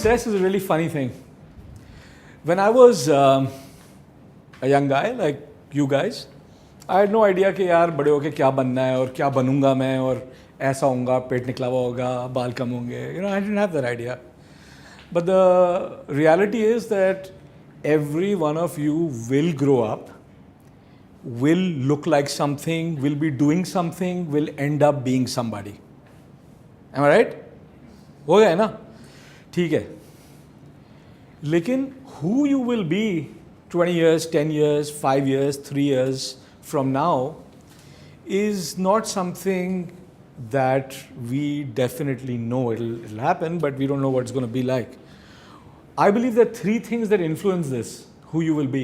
success is a really funny thing. When I was a young guy like you guys, I had no idea कि यार बड़े होके क्या बनना है और क्या बनूंगा मैं और ऐसा होऊंगा, पेट निकला हुआ होगा, बाल कम होंगे. You know, I didn't have that idea. But the reality is that every one of you will grow up, will look like something, will be doing something, will end up being somebody. Am I right? हो गया है ना? ठीक है. लेकिन who you will be 20 years, 10 years, 5 years, 3 years from now is not something that we definitely know it'll happen, but we don't know what it's going to be like. I believe there are 3 things that influence this, who you will be.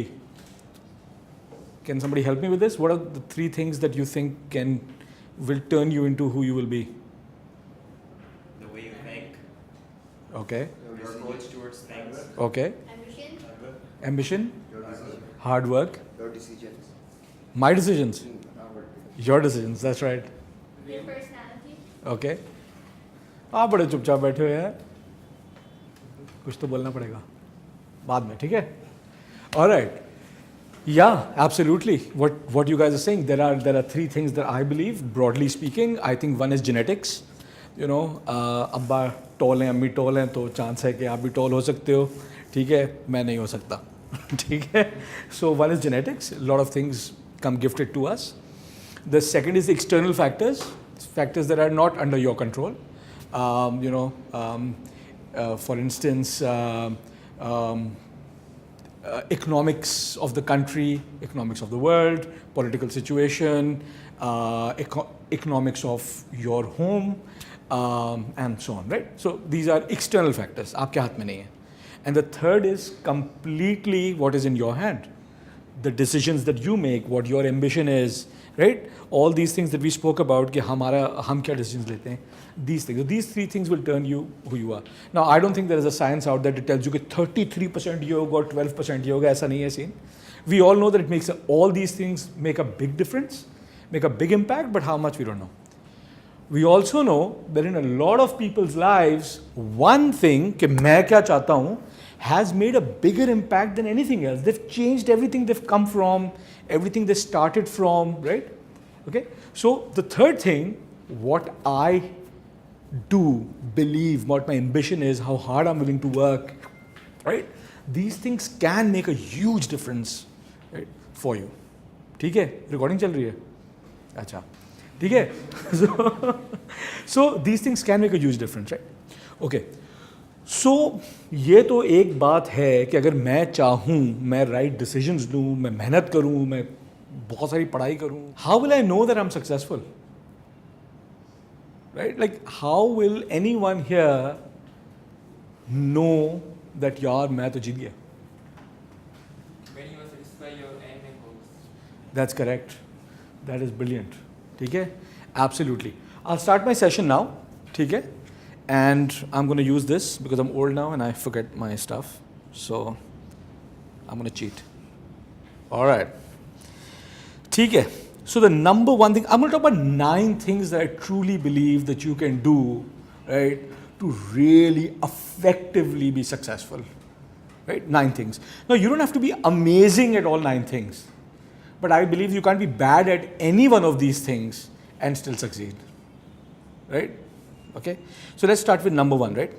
Can somebody help me with this? What are the 3 things that you think will turn you into who you will be? The way you think. Okay. Your approach towards things. Okay. Ambition. Ambition. Your decision. Hard work. Your decisions. My decisions. Our Your decisions. That's right. Your personality. Okay. आप बड़े चुपचाप बैठे हुए हैं. कुछ तो बोलना पड़ेगा बाद में, ठीक है? All right. Yeah, absolutely. What you guys are saying, there are 3 things that I believe, broadly speaking. I think one is genetics. You know, अब्बा टॉल हैं, अम्मी टॉल हैं, तो चांस है कि आप भी टॉल हो सकते हो, ठीक है? मैं नहीं हो सकता, ठीक है? So one is genetics. A lot of things come gifted to us. The second is external factors that are not under your control. For instance, economics of the country, economics of the world, political situation, economics of your home, and so on, right? So these are external factors. आपके हाथ में नहीं है. And the third is completely what is in your hand. The decisions that you make, what your ambition is, right? All these things that we spoke about, कि हम क्या decisions लेते हैं, these things. So these 3 things will turn you who you are. Now, I don't think there is a science out there that tells you कि 33% yoga or 12% yoga, ऐसा नहीं है scene. We all know that it makes all these things make a big difference, make a big impact, but how much we don't know. We also know that in a lot of people's lives, one thing कि मैं क्या चाहता हूँ has made a bigger impact than anything else. They've changed everything they've come from, everything they started from, right? Okay. So the third thing, what I do believe, what my ambition is, how hard I'm willing to work, right? These things can make a huge difference, right, for you. ठीक है? Recording चल रही है? अच्छा. ठीक है? So these things can make a huge difference, right? Okay. So ये तो एक बात है कि अगर मैं चाहूँ, मैं right decisions लूँ, मैं मेहनत करूँ, मैं बहुत सारी पढ़ाई करूँ, how will I know that I'm successful? Right? Like, how will anyone here know that यार मैं तो जीत गया? When you satisfy your aim and goals. That's correct. That is brilliant. ठीक है? Absolutely. I'll start my session now. ठीक है? And I'm going to use this because I'm old now and I forget my stuff. So I'm going to cheat. All right. ठीक है? So the number one thing, I'm going to talk about 9 things that I truly believe that you can do, right, to really effectively be successful. Right? 9 things. Now you don't have to be amazing at all 9 things, but I believe you can't be bad at any one of these things and still succeed. Right? Okay? So let's start with number 1, right?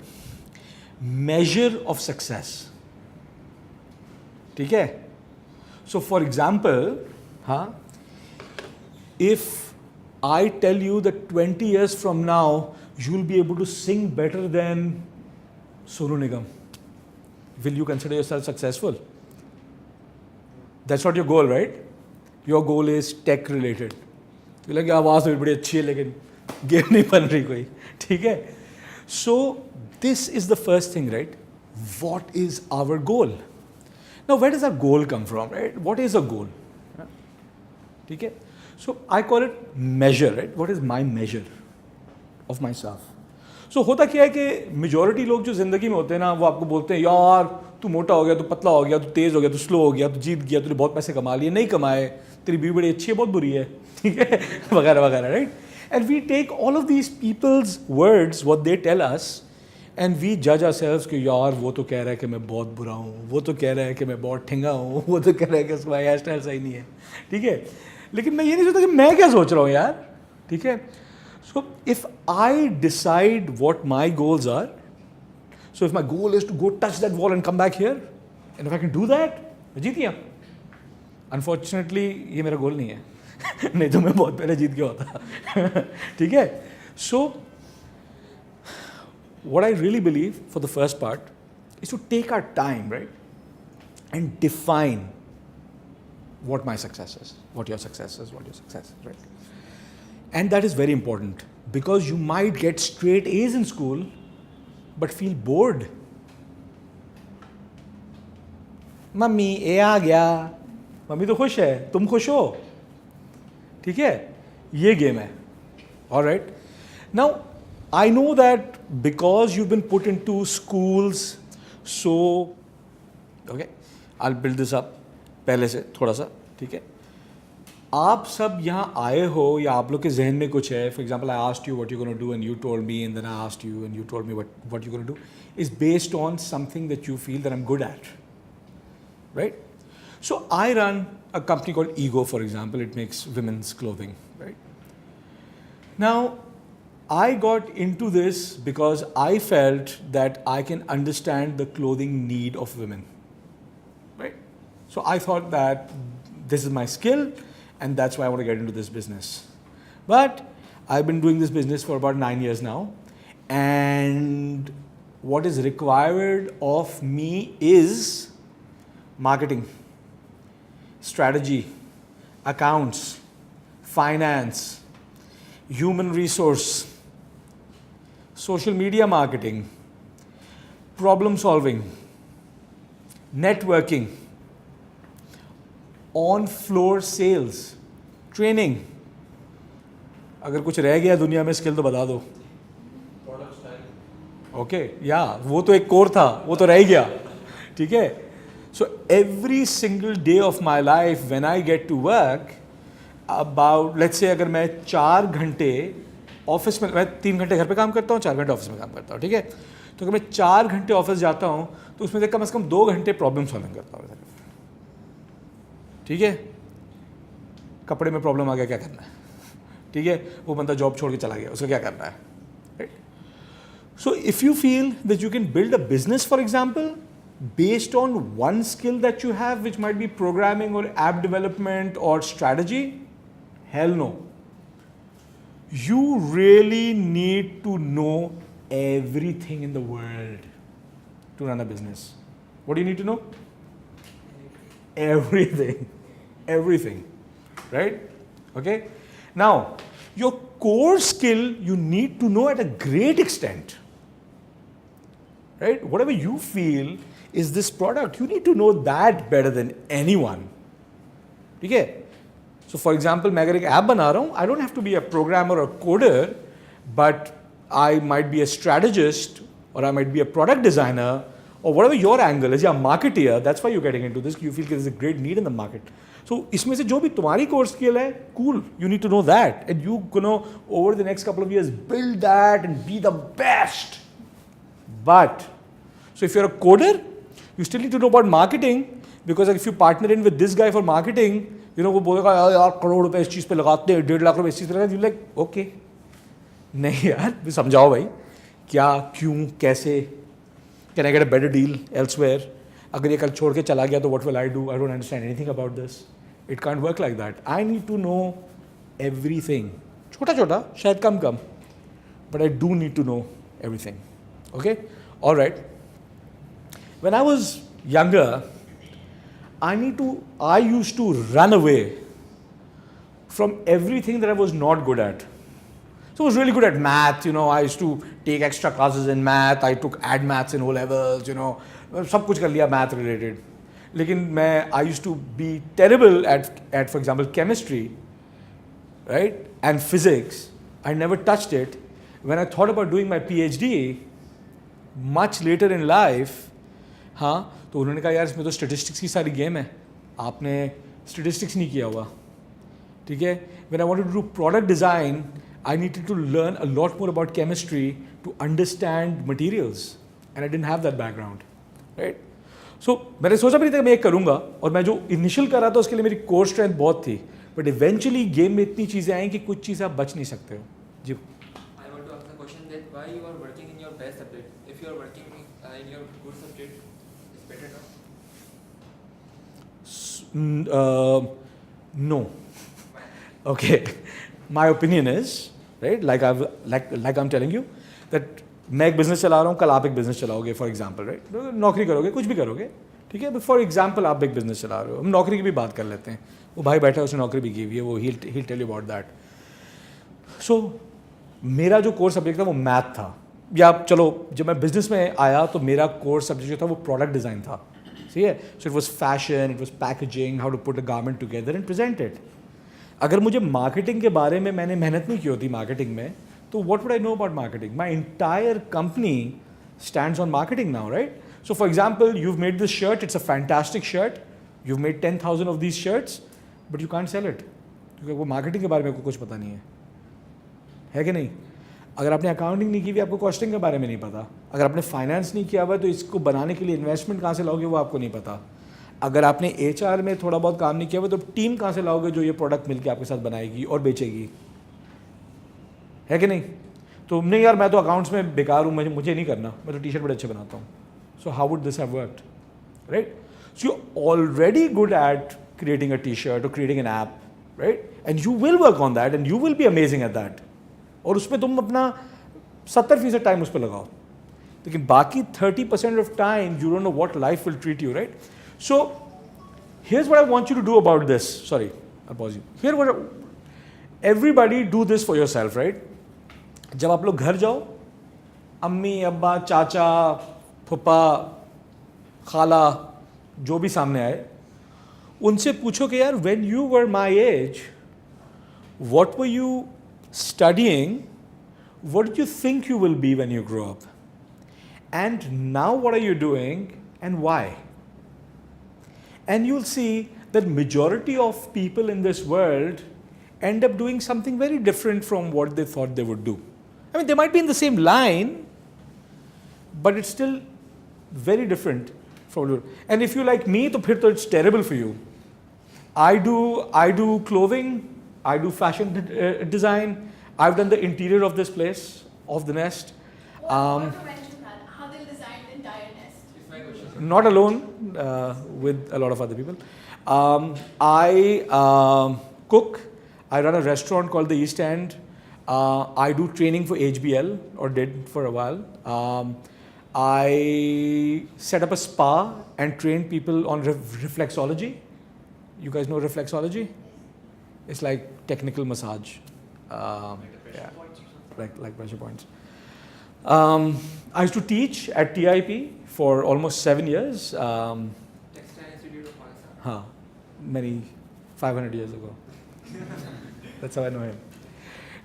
Measure of success. ठीक है? So for example, if I tell you that 20 years from now, you'll be able to sing better than Sonu Nigam, will you consider yourself successful? That's not your goal, right? Your goal is tech related. You're like, आवाज़ तो बड़ी अच्छी है लेकिन game नहीं बन रही कोई, ठीक है? So this is the first thing, right? What is our goal? Now, where does our goal come from, right? What is a goal? ठीक है? So I call it measure, right? What is my measure of myself? So होता क्या है कि majority लोग जो ज़िंदगी में होते हैं ना, वो आपको बोलते हैं यार तू मोटा हो गया, तू पतला हो गया, तू तेज़ हो गया, तू स्लो हो गया, तू जीत गया, तूने बहुत पैसे कमा लिए, नहीं कमाए, तेरी बीवी बड़ी अच्छी है, बहुत बुरी है, ठीक है, वगैरह वगैरह, right? And we take all of these people's words, what they tell us, and we जज आवरसेल्व्स कि यार वो तो कह रहा है कि मैं बहुत बुरा हूँ, वो तो कह रहा है कि मैं बहुत ठिंगा हूँ, वो तो कह रहा है कि उसका हेयर स्टाइल सही नहीं है, ठीक है. लेकिन मैं ये नहीं सोचता कि मैं क्या सोच रहा हूँ यार, ठीक है. So if I decide what my goals are, so if my goal is to go touch that wall and come back here, and if I can do that, मैं जीत गया. अनफॉर्चुनेटली ये मेरा गोल नहीं है. नहीं तो मैं बहुत पहले जीत गया होता. ठीक है. सो what I really believe for the first part is to take our time, right, and define what my success is, what your success is, what your success is, right? And that is very important because you might get straight A's in school but feel bored. Mummy ए आ गया, mummy तो खुश है, तुम खुश हो, ठीक है. ये गेम है. All right. Now I know that because you've been put into schools, so okay, I'll build this up पहले से थोड़ा सा, ठीक है. आप सब यहाँ आए हो या आप लोग के जहन में कुछ है. For example I asked you what you gonna do and you told me, and then I asked you and you told me what you gonna do, is based on something that you feel that I am good at, right. So I run a company called Ego, for example. It makes women's clothing, right? Now, I got into this because I felt that I can understand the clothing need of women, right? So I thought that this is my skill and that's why I want to get into this business. But I've been doing this business for about 9 years now, and what is required of me is marketing, strategy, accounts, finance, human resource, social media marketing, problem solving, networking, on floor sales, training. अगर कुछ रह गया दुनिया में skill तो बता दो. Okay, या वो तो एक कोर था, वो तो रह ही गया, ठीक है. So every single day of my life when I get to work, about let's say अगर मैं 4 घंटे ऑफिस में, मैं 3 घंटे घर पे काम करता हूँ, 4 घंटे ऑफिस में काम करता हूँ, ठीक है. तो अगर मैं 4 घंटे ऑफिस जाता हूँ तो उसमें से कम 2 घंटे प्रॉब्लम सॉल्विंग करता हूँ, ठीक है. कपड़े में प्रॉब्लम आ गया, क्या करना है, ठीक है. वो बंदा जॉब छोड़ के चला गया, उसका क्या करना है, right. So if you feel that you can build a business for example based on one skill that you have, which might be programming or app development or strategy, hell no. You really need to know everything in the world to run a business. What do you need to know? Everything. Everything. Right? Okay? Now, your core skill you need to know at a great extent. Right? Whatever you feel is this product, you need to know that better than anyone. ठीक है. So for example, मैं अगर एक app बना रहा हूँ, I don't have to be a programmer or coder, but I might be a strategist or I might be a product designer or whatever your angle is, या marketeer. That's why you're getting into this. You feel there's a great need in the market. So इसमें से जो भी तुम्हारी core skill है, cool. You need to know that, and you know over the next couple of years build that and be the best. But so if you're a coder, you still need to know about marketing, because if you partner in with this guy for marketing, you know वो बोलेगा यार करोड़ रुपए इस चीज़ पे लगाते हैं, 1.5 लाख रुपए इस चीज़ पे लगाते हैं. Like okay, नहीं यार समझाओ भाई, क्या, क्यों, कैसे, can I get a better deal elsewhere? अगर ये कल छोड़ के चला गया तो what will I do? I don't understand anything about this. It can't work like that. I need to know everything. छोटा छोटा शायद कम, but I do need to know everything. Okay, all right. When I was younger, I used to run away from everything that I was not good at. So I was really good at math, you know, I used to take extra classes in math, I took ad maths in O levels, you know, सब कुछ कर लिया math related. लेकिन मैं, I used to be terrible at for example, chemistry, right, and physics. I never touched it. When I thought about doing my PhD, much later in life, हाँ, तो उन्होंने कहा यार इसमें तो स्टेटिस्टिक्स की सारी गेम है, आपने स्टेटिस्टिक्स नहीं किया हुआ, ठीक है. When I wanted to do product design, I needed to learn a lot more about chemistry to understand materials, and I didn't have that background, right? So मैंने सोचा भी नहीं था कि मैं ये करूँगा, और मैं जो इनिशियल कर रहा था उसके लिए मेरी कोर स्ट्रेंथ बहुत थी, बट इवेंचुअली गेम में इतनी चीज़ें आई कि कुछ चीज़ें आप बच नहीं सकते हो जी. I want to ask the question that why you are working in your best subject? If you are working in your good subject, it's better now. No. Okay. My opinion is, right, like I'm telling you, that मैं एक business चला रहा हूँ, कल आप एक business चलाओगे for example, right, नौकरी करोगे, कुछ भी करोगे, ठीक है, फॉर एग्जांपल आप एक बिजनेस चला रहे हो, हम नौकरी की भी बात कर लेते हैं, वो भाई बैठा है उसने नौकरी भी की हुई है, वो he'll tell you about that. So मेरा जो कोर सब्जेक्ट था वो मैथ था, या चलो जब मैं बिजनेस में आया तो मेरा कोर सब्जेक्ट जो था वो प्रोडक्ट डिज़ाइन था, ठीक है. So it was fashion, it was packaging, how to put a garment together and present it. अगर मुझे मार्केटिंग के बारे में मैंने मेहनत नहीं की होती मार्केटिंग में, तो what would I know about marketing? My entire company stands on marketing now, right? So for example, you've made this shirt, it's a fantastic shirt, you've made 10,000 of these shirts, but you can't sell it, क्योंकि वो marketing के बारे में आपको कुछ पता नहीं है कि नहीं? अगर आपने अकाउंटिंग नहीं की हुई, आपको कॉस्टिंग के बारे में नहीं पता. अगर आपने फाइनेंस नहीं किया हुआ, तो इसको बनाने के लिए इन्वेस्टमेंट कहाँ से लाओगे वो आपको नहीं पता. अगर आपने HR में थोड़ा बहुत काम नहीं किया हुआ, तो टीम कहाँ से लाओगे जो ये प्रोडक्ट मिलकर आपके साथ बनाएगी और बेचेगी, है कि नहीं? तो नहीं यार, मैं तो अकाउंट्स में बेकार हूँ, मुझे नहीं करना, मैं तो टी शर्ट बड़े अच्छे बनाता हूँ. So how would this have worked, right? So you already good at creating a T shirt और creating an app, right, and you will work on that and you will be amazing at that, और उसमें तुम अपना 70% time उस पर लगाओ, लेकिन बाकी 30% of time you don't know what life will treat you, right? So here's what I want you to do about this. Sorry, I pause you here. What everybody do this for yourself, right? जब आप लोग घर जाओ, अम्मी, अब्बा, चाचा, फूफा, खाला, जो भी सामने आए, उनसे पूछो कि यार when you were my age, what were you studying, what do you think you will be when you grow up? And now what are you doing and why? And you'll see that majority of people in this world end up doing something very different from what they thought they would do. I mean, they might be in the same line, but it's still very different from. And if you like me, तो फिर तो it's terrible for you. I do clothing, I do fashion design. I've done the interior of this place, of the Nest. What mention that? How they designed the entire Nest? It's my question. Not alone, with a lot of other people. I cook. I run a restaurant called the East End. I do training for HBL, or did for a while. I set up a spa and train people on reflexology. You guys know reflexology? It's like technical massage. Yeah, like pressure points. I used to teach at TIP for almost 7 years. Textile Institute of Pakistan. Many 500 years ago. That's how I know him.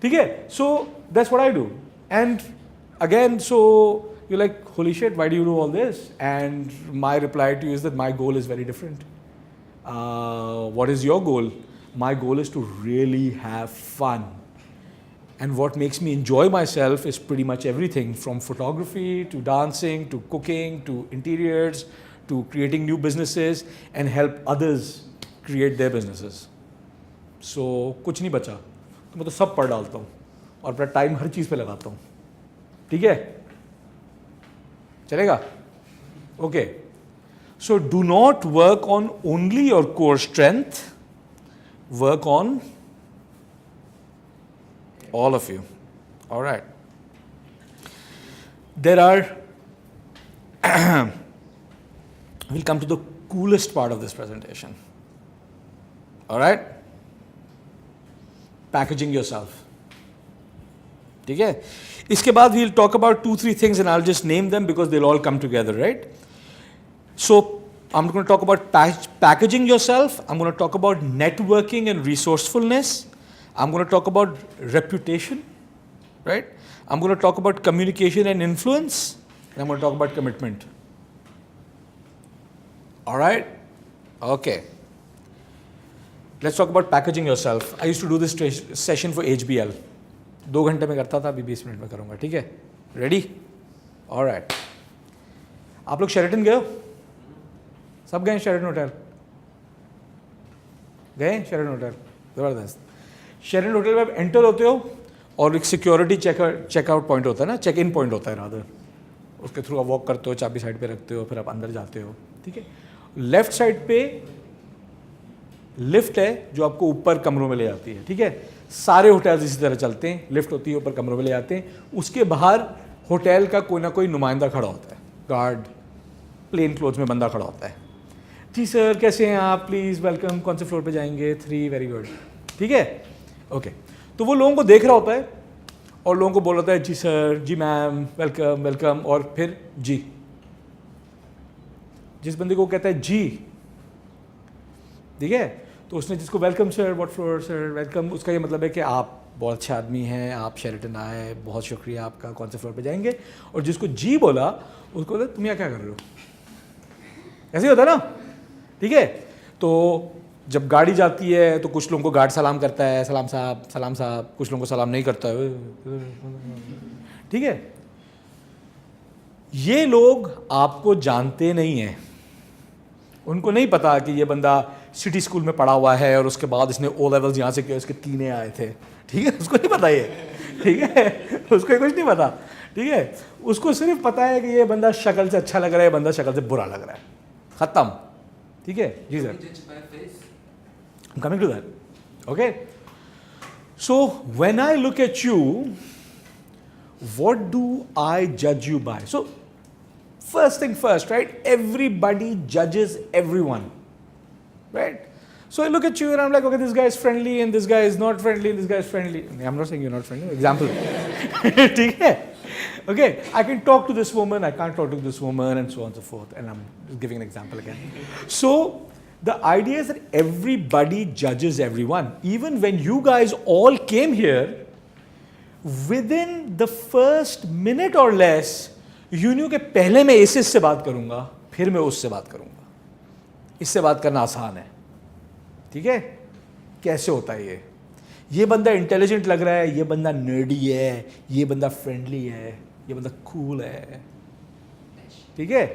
Okay, so that's what I do. And again, so you're like, holy shit, why do you do all this? And my reply to you is that my goal is very different. What is your goal? My goal is to really have fun. And what makes me enjoy myself is pretty much everything, from photography to dancing to cooking to interiors to creating new businesses and help others create their businesses. So कुछ नहीं बचा, तो मैं तो सब पढ़ डालता हूँ और अपना टाइम हर चीज़ पे लगाता हूँ. ठीक है, चलेगा? Okay. So do not work on only your core strength. Work on all of you. All right. There are, we'll come to the coolest part of this presentation. All right. Packaging yourself. ठीक है? इसके बाद we'll talk about 2-3 things and I'll just name them because they'll all come together, right? So I'm going to talk about packaging yourself. I'm going to talk about networking and resourcefulness. I'm going to talk about reputation, right? I'm going to talk about communication and influence. And I'm going to talk about commitment. All right? Okay. Let's talk about packaging yourself. I used to do this session for HBL. 2 घंटे में करता था, अभी 20 minute में करूँगा, ठीक है? Ready? Alright. आप लोग शेरेटन गए हो? सब गए शेरेटन होटल? गए शेरेटन होटल? ज़बरदस्त। शेरेटन होटल में आप एंटर होते हो और एक सिक्योरिटी चेकआउट पॉइंट होता है ना, चेक इन पॉइंट होता है रादर, उसके थ्रू आप वॉक करते हो, चाबी साइड पे रखते हो, फिर आप अंदर जाते हो, ठीक है? लेफ्ट साइड पे लिफ्ट है जो आपको ऊपर कमरों में ले जाती है, ठीक है? सारे होटल्स इसी तरह चलते हैं, लिफ्ट होती है, ऊपर कमरों में ले जाते हैं। उसके बाहर होटल का कोई ना कोई नुमाइंदा खड़ा होता है, गार्ड, प्लेन क्लोथ्स में बंदा खड़ा होता है। जी सर कैसे हैं आप, प्लीज़ वेलकम, कौन से फ्लोर पे जाएंगे? 3, वेरी गुड, ठीक है? ओके। तो वो लोगों को देख रहा होता है और लोगों को बोल रहा है जी सर, जी मैम, वेलकम वेलकम, और फिर जी। जिस बंदे को कहता है जी, ठीक है, तो उसने जिसको welcome sir, what floor sir, welcome, उसका ये मतलब है कि आप बहुत अच्छे आदमी हैं, आप शेरेटन आए, बहुत शुक्रिया आपका, कौन से फ्लोर पे जाएंगे? और जिसको जी बोला उसको बोला तुम यहाँ क्या कर रहे हो? ऐसे ही होता है ना, ठीक है? तो जब गाड़ी जाती है तो कुछ लोगों को गार्ड सलाम करता है, सलाम साहब, कुछ लोगों को सलाम नहीं करता है, ठीक है? ये लोग आपको जानते नहीं हैं, उनको नहीं पता कि ये बंदा सिटी स्कूल में पढ़ा हुआ है और उसके बाद इसने ओ लेवल्स यहाँ से किया, उसके 3 आए थे, ठीक है? उसको नहीं पता ये, ठीक है? उसको कुछ नहीं पता, ठीक है? उसको सिर्फ पता है कि ये बंदा शक्ल से अच्छा लग रहा है, बंदा शक्ल से बुरा लग रहा है, ख़त्म, ठीक है? जी sir, I'm coming to that. Okay? So, when I look at you, what do I judge you by? So, first thing first, right? Everybody judges everyone, right? So, I look at you and I'm like, okay, this guy is friendly and this guy is not friendly and this guy is friendly. I'm not saying you're not friendly. Example. Okay? Okay, I can talk to this woman, I can't talk to this woman, and so on and so forth. And I'm just giving an example again. So, the idea is that everybody judges everyone. Even when you guys all came here, within the first minute or less, you knew कि पहले मैं इससे बात करूंगा, फिर मैं उससे बात करूंगा। इससे बात करना आसान है, ठीक है? कैसे होता है ये? ये बंदा इंटेलिजेंट लग रहा है, ये बंदा नर्डी है, ये बंदा फ्रेंडली है, ये बंदा कूल है, ठीक है?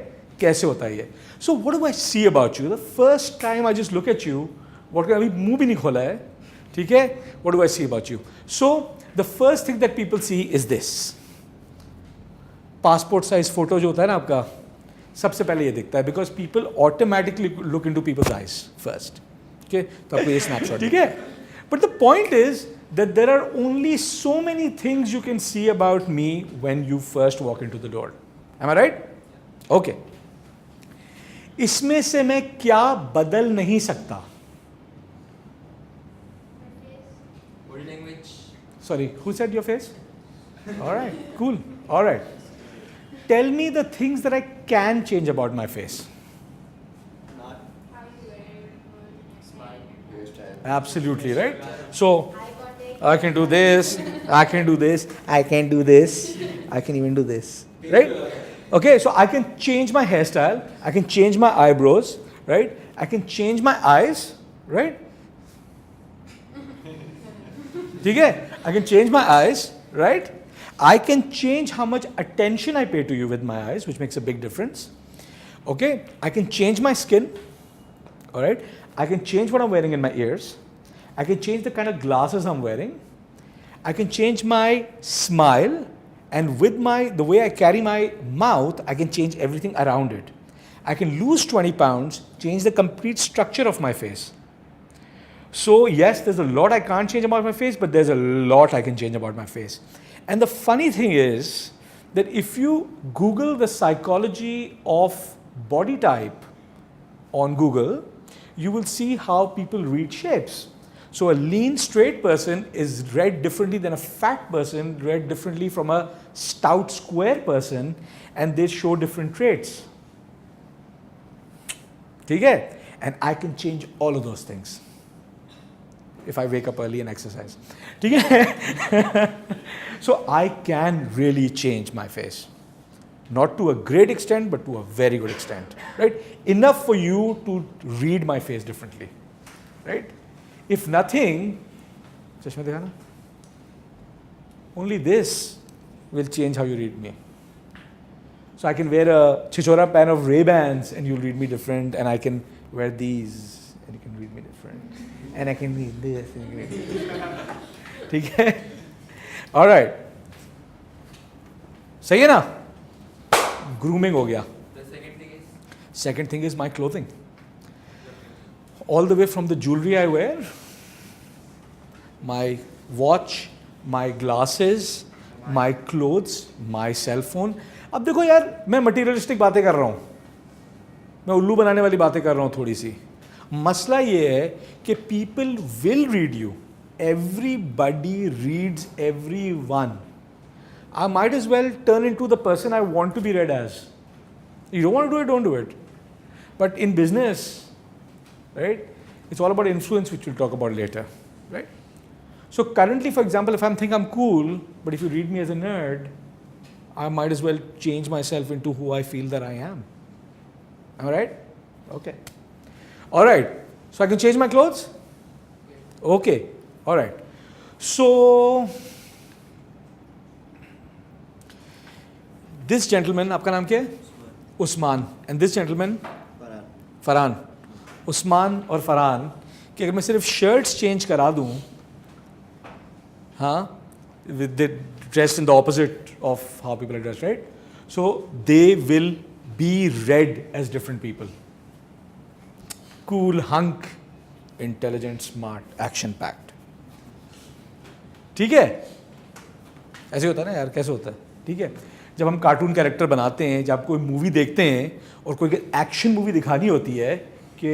कैसे होता है ये? So what do I see about you the first time I just look at you? What, अभी मुंह भी नहीं खोला है, ठीक है? What do I see about you? So the first thing that people see is this. Passport size photo जो होता है ना आपका, सबसे पहले ये दिखता है, because people automatically look into people's eyes first, ठीक है? तो आपको ये स्नैपशॉट, ठीक है? But the point is that there are only so many things you can see about me when you first walk into the door. Am I right? Okay. इसमें से मैं क्या बदल नहीं सकता? Body language. Sorry, who said your face? All right, cool. All right. Tell me the things that I can change about my face. Not How you wear it, Smile. hairstyle. Absolutely, right? So, eye contact. I can do this, I can do this, I can do this, I can even do this, right? Okay, so I can change my hairstyle, I can change my eyebrows, right? I can change my eyes, right? ठीक है? I can change my eyes, right? I can change how much attention I pay to you with my eyes, which makes a big difference. Okay? I can change my skin, all right? I can change what I'm wearing in my ears. I can change the kind of glasses I'm wearing. I can change my smile, and with the way I carry my mouth, I can change everything around it. I can lose 20 pounds, change the complete structure of my face. So yes, there's a lot I can't change about my face, but there's a lot I can change about my face. And the funny thing is that if you Google the psychology of body type on Google, you will see how people read shapes. So a lean, straight person is read differently than a fat person, read differently from a stout, square person, and they show different traits. ठीक है? And I can change all of those things if I wake up early and exercise. ठीक है? So I can really change my face. Not to a great extent, but to a very good extent. Right? Enough for you to read my face differently. Right? If nothing, चश्मा दिखाना, only this will change how you read me. So I can wear a chichora pair of Ray-Bans and you'll read me different, and I can wear these and you can read me different, and I can read this and you can read me different. ठीक है? All right. सही है ना? Grooming हो गया. The second thing is Second thing is my clothing. All the way from the jewelry I wear, my watch, my glasses, my clothes, my cell phone. अब देखो यार, मैं मटीरियलिस्टिक बातें कर रहा हूँ, मैं उल्लू बनाने वाली बातें कर रहा हूँ थोड़ी सी. मसला ये है कि people will read you. Everybody reads everyone. I might as well turn into the person I want to be read as. You don't want to do it, don't do it. But in business, right, it's all about influence, which we'll talk about later, right? So currently, for example, if I think I'm cool, but if you read me as a nerd, I might as well change myself into who I feel that I am. Am I right? Okay. All right. So I can change my clothes? Okay. All right. So this gentleman, आपका नाम क्या है? Usman. And this gentleman? Farhan. Usman और फरहान कि अगर मैं सिर्फ shirts change करा दूं, हाँ, with the dressed in the opposite of how people are dressed, right? So they will be read as different people. Cool, hunk, intelligent, smart, action packed. ठीक है? ऐसे होता है ना यार, कैसे होता है? ठीक है? जब हम कार्टून कैरेक्टर बनाते हैं, जब कोई मूवी देखते हैं और कोई एक्शन मूवी दिखानी होती है कि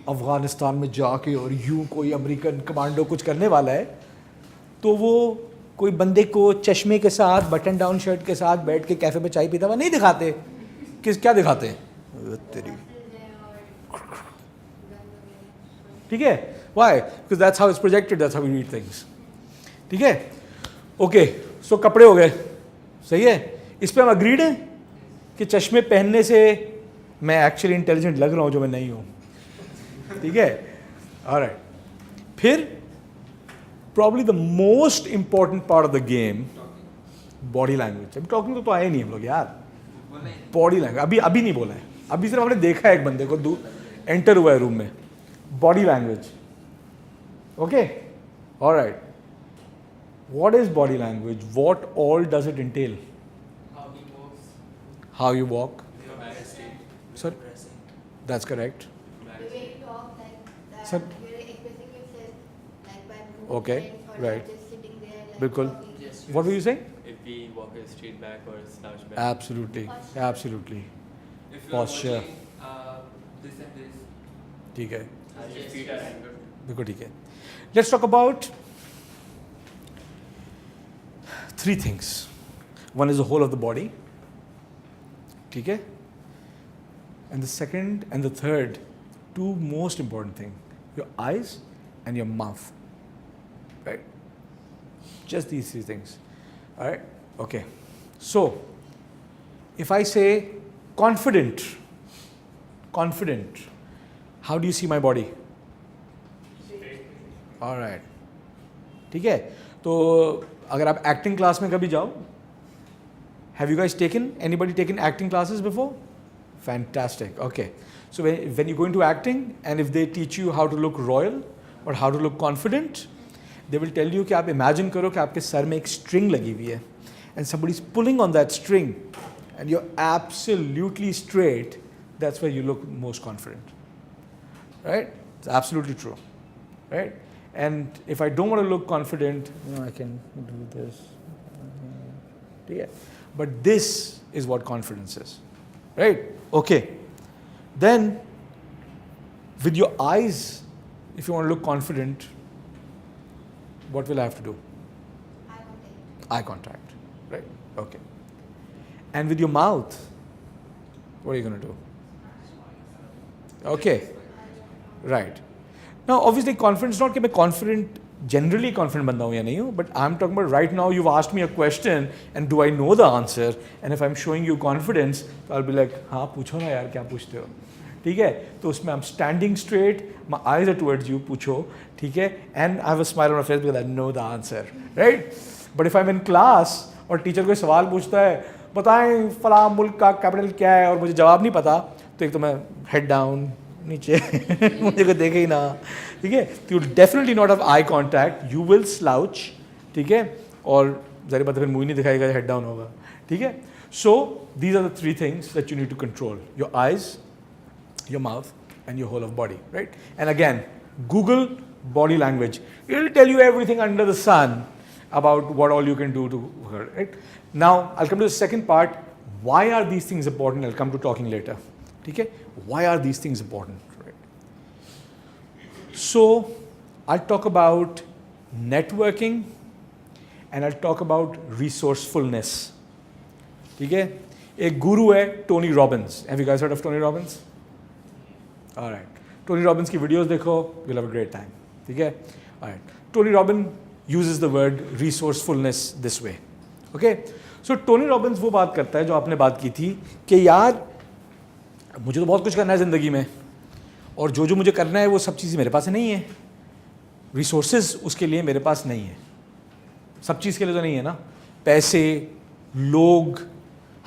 अफ़गानिस्तान में जाके और यूं कोई अमेरिकन कमांडो कुछ करने वाला है, तो वो कोई बंदे को चश्मे के साथ बटन डाउन शर्ट के साथ बैठ के कैफ़े में चाय पीता हुआ नहीं दिखाते. क्या दिखाते हैं? तेरी. ठीक है? Why? Because that's how it's projected, that's how we read things. ठीक है? ओके, सो कपड़े हो गए. सही है? इस पे हम अग्रीड हैं कि चश्मे पहनने से मैं एक्चुअली इंटेलिजेंट लग रहा हूँ जो मैं नहीं हूँ. ठीक है? ऑलराइट. फिर probably the most important part of the game, body language. अभी टॉकिंग तो आए नहीं हम लोग यार. बॉडी लैंग्वेज अभी नहीं बोला है. अभी सिर्फ हमने देखा है एक बंदे को एंटर हुआ है रूम में. Body language. Okay? Alright. What is body language? What all does it entail? how he moves, How you walk? your body state, Sir, that's correct. The way you talk, like that, Sir. you're expressing yourself, like by moving Okay, hands or right. just sitting there, like Bilkul. talking. Yes. What were you saying? If we walk a straight back or slouch back. Absolutely. Posture. Absolutely. if you are Posture. watching this and this, ठीक है. As your feet are angled. बिल्कुल ठीक है. Let's talk about three things. One is the whole of the body. ठीक है? And the second and the third, two most important things, your eyes and your mouth. Right? Just these three things. All right? Okay. So, if I say confident, how do you see my body? All right. ठीक है? तो अगर आप acting class में कभी जाओ, have you guys anybody taken acting classes before? Fantastic. Okay. So when you go into acting and if they teach you how to look royal or how to look confident, they will tell you कि आप imagine करो कि आपके sir में एक string लगी हुई है and somebody is pulling on that string and you're absolutely straight, that's where you look most confident. Right? It's absolutely true. Right? And if I don't want to look confident, I can do this. Yeah. But this is what confidence is. Right? Okay. Then, with your eyes, if you want to look confident, what will I have to do? Eye contact. Eye contact. Right? Okay. And with your mouth, what are you going to do? Okay. Right. Now, obviously, confidence is not कि मैं confident, generally confident बंदा हूँ या नहीं हूँ, but I'm talking about right now. You've asked me a question, and do I know the answer? And if I'm showing you confidence, so I'll be like, हाँ पूछो ना यार क्या पूछते हो, ठीक है? तो उसमें I'm standing straight, my eyes are towards you, पूछो, ठीक है? And I have a smile on my face because I know the answer, right? But if I am in class और टीचर कोई सवाल पूछता है, बताएं फला मुल्क का कैपिटल क्या है, और मुझे जवाब नहीं पता, तो एक तो मैं हेड डाउन नीचे मुझे को देखे ही ना, ठीक है. You definitely not have eye contact, you will slouch, ठीक है, और ज़ाहिर बात है फिर मुँह नहीं दिखाएगा, हेड डाउन होगा, ठीक है. So these are the 3 things that you need to control: your eyes, your mouth, and your whole of body, right? And again, Google body language. It will tell you everything under the sun about what all you can do to her, right? Now, I'll come to the second part. Why are these things important? I'll come to talking later. Okay? Why are these things important? Right? So, I'll talk about networking and I'll talk about resourcefulness. Okay? एक गुरु है Tony Robbins. Have you guys heard of Tony Robbins? Alright. Tony Robbins की videos देखो, you'll have a great time. ठीक है? Alright. Tony Robbins uses the word resourcefulness this way. Okay? So Tony Robbins वो बात करता है जो आपने बात की थी कि यार मुझे तो बहुत कुछ करना है ज़िंदगी में, और जो जो मुझे करना है वो सब चीज़ें मेरे पास नहीं है, रिसोर्सेज उसके लिए मेरे पास नहीं है, सब चीज़ के लिए तो नहीं है ना, पैसे, लोग,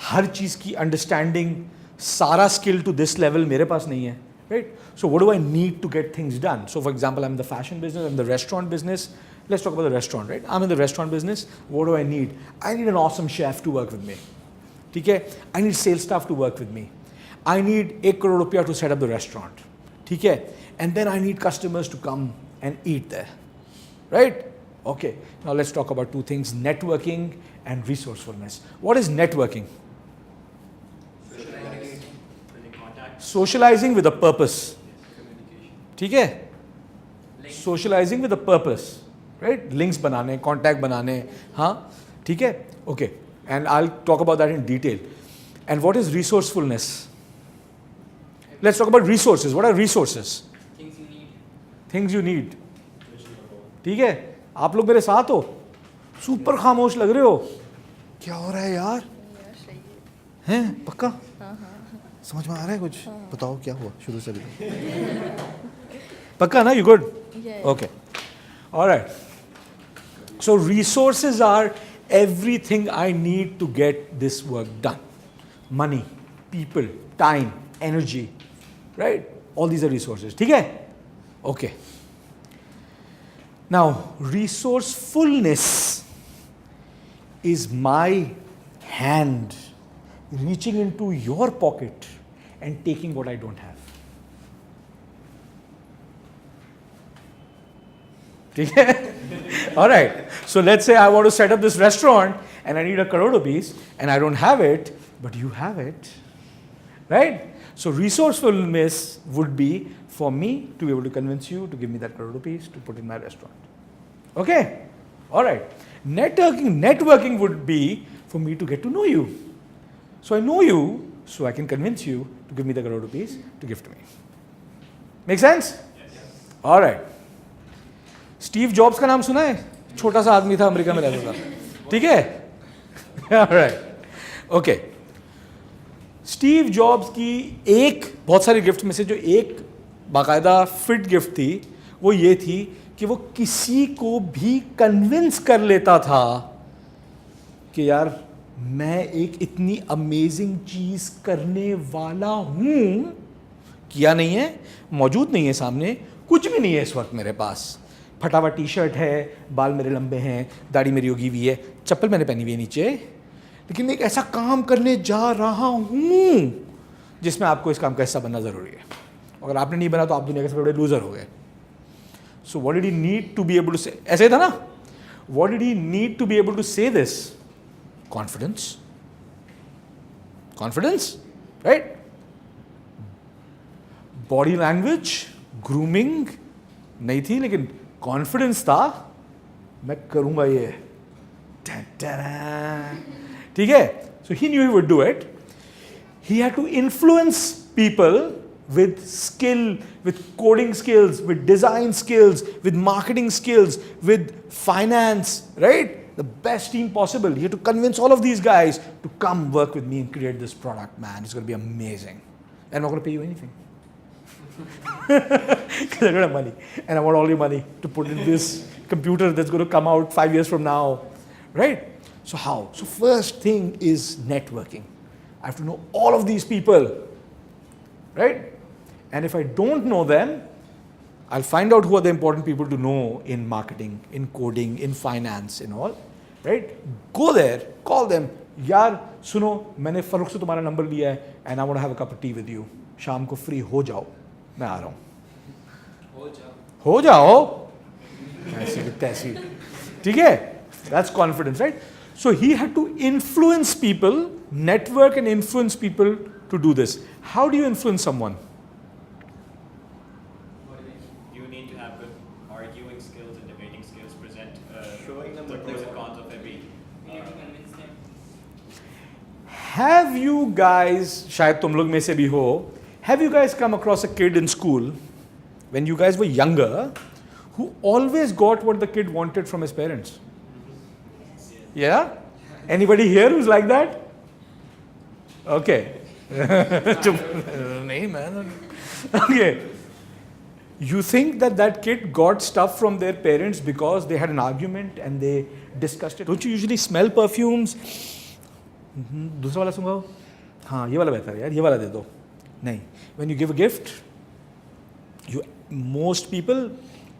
हर चीज़ की अंडरस्टैंडिंग, सारा स्किल टू दिस लेवल मेरे पास नहीं है. Right? So what do I need to get things done? So for example, I'm in the fashion business, I'm in the restaurant business. Let's talk about the restaurant, right? I'm in the restaurant business. What do I need? I need an awesome chef to work with me. Okay? I need sales staff to work with me. I need 1 crore rupiah to set up the restaurant. Okay? And then I need customers to come and eat there. Right? Okay. Now let's talk about 2 things: networking and resourcefulness. What is networking? Socializing with a purpose. ठीक है? Socializing with a purpose, right? Links बनाने, contact बनाने, हाँ, ठीक है? Okay. And I'll talk about that in detail. And what is resourcefulness? Let's talk about resources. What are resources? Things you need. Things you need. ठीक है? आप लोग मेरे साथ हो? सुपर खामोश लग रहे हो. क्या हो रहा है यार? हैं? पक्का? समझ में आ रहा है कुछ? बताओ क्या हुआ शुरू से भी. पक्का ना? You good? Yeah. Okay. All right. So resources are everything I need to get this work done. Money, people, time, energy, right? All these are resources. ठीक है? Okay. Now, resourcefulness is my hand reaching into your pocket and taking what I don't have. ठीक है? All right. So let's say I want to set up this restaurant and I need 1 crore rupees and I don't have it, but you have it. Right? So resourcefulness would be for me to be able to convince you to give me that 1 crore rupees to put in my restaurant. Okay? All right. Networking would be for me to get to know you. So I know you, so I can convince you to give me the 1 crore rupees to give to me. Make sense? Yes. All right. Steve jobs का नाम सुना है? छोटा सा आदमी था, America में रहता था. ठीक है? All right. Okay. Steve jobs की एक बहुत सारी गिफ्ट में से जो एक बाकायदा फिट गिफ्ट थी वो ये थी कि वो किसी को भी कन्विंस कर लेता था कि यार मैं एक इतनी अमेजिंग चीज़ करने वाला हूँ. किया नहीं है, मौजूद नहीं है सामने, कुछ भी नहीं है इस वक्त मेरे पास. फटा हुआ टी शर्ट है, बाल मेरे लंबे हैं, दाढ़ी मेरी उगी हुई है, चप्पल मैंने पहनी हुई है नीचे, लेकिन एक ऐसा काम करने जा रहा हूँ जिसमें आपको इस काम का हिस्सा बनना ज़रूरी है. अगर आपने नहीं बना तो आप दुनिया के सबसे बड़े लूज़र हो गए. So what did he need to be able to say, ऐसे था ना, what did he need to be able to say this? Confidence. Confidence, right? Body language, grooming नहीं थी, लेकिन कॉन्फिडेंस था, मैं करूंगा ये. ठीक है? So he knew he would do it. He had to influence people with skill, with coding skills, with design skills, with marketing skills, with finance, right? The best team possible. You have to convince all of these guys to come work with me and create this product, man. It's going to be amazing. And I'm not going to pay you anything. Because I don't have money. And I want all your money to put in this computer that's going to come out 5 years from now, right? So how? So first thing is networking. I have to know all of these people, right? And if I don't know them, I'll find out who are the important people to know in marketing, in coding, in finance, in all, right? Go there, call them. यार सुनो मैंने फरूख से तुम्हारा number लिया है and I want to have a cup of tea with you. शाम को free हो जाओ, मैं आ रहा हूँ. हो जाओ. ऐसी की तैसी. ठीक है? That's confidence, right? So he had to influence people, network and influence people to do this. How do you influence someone? You need to have good arguing skills and debating skills, present Showing them the what they pros and want. cons of every. You need to convince them. Have you guys, शायद तुम लोग में से भी हो, have you guys come across a kid in school when you guys were younger who always got what the kid wanted from his parents? Yeah? Anybody here who's like that? Okay. नहीं man. Okay. You think that that kid got stuff from their parents because they had an argument and they discussed it? Don't you usually smell perfumes? दूसरा वाला सुंघाओ. हाँ ये वाला बेहतर है यार, ये वाला दे दो. नहीं. When you give a gift, most people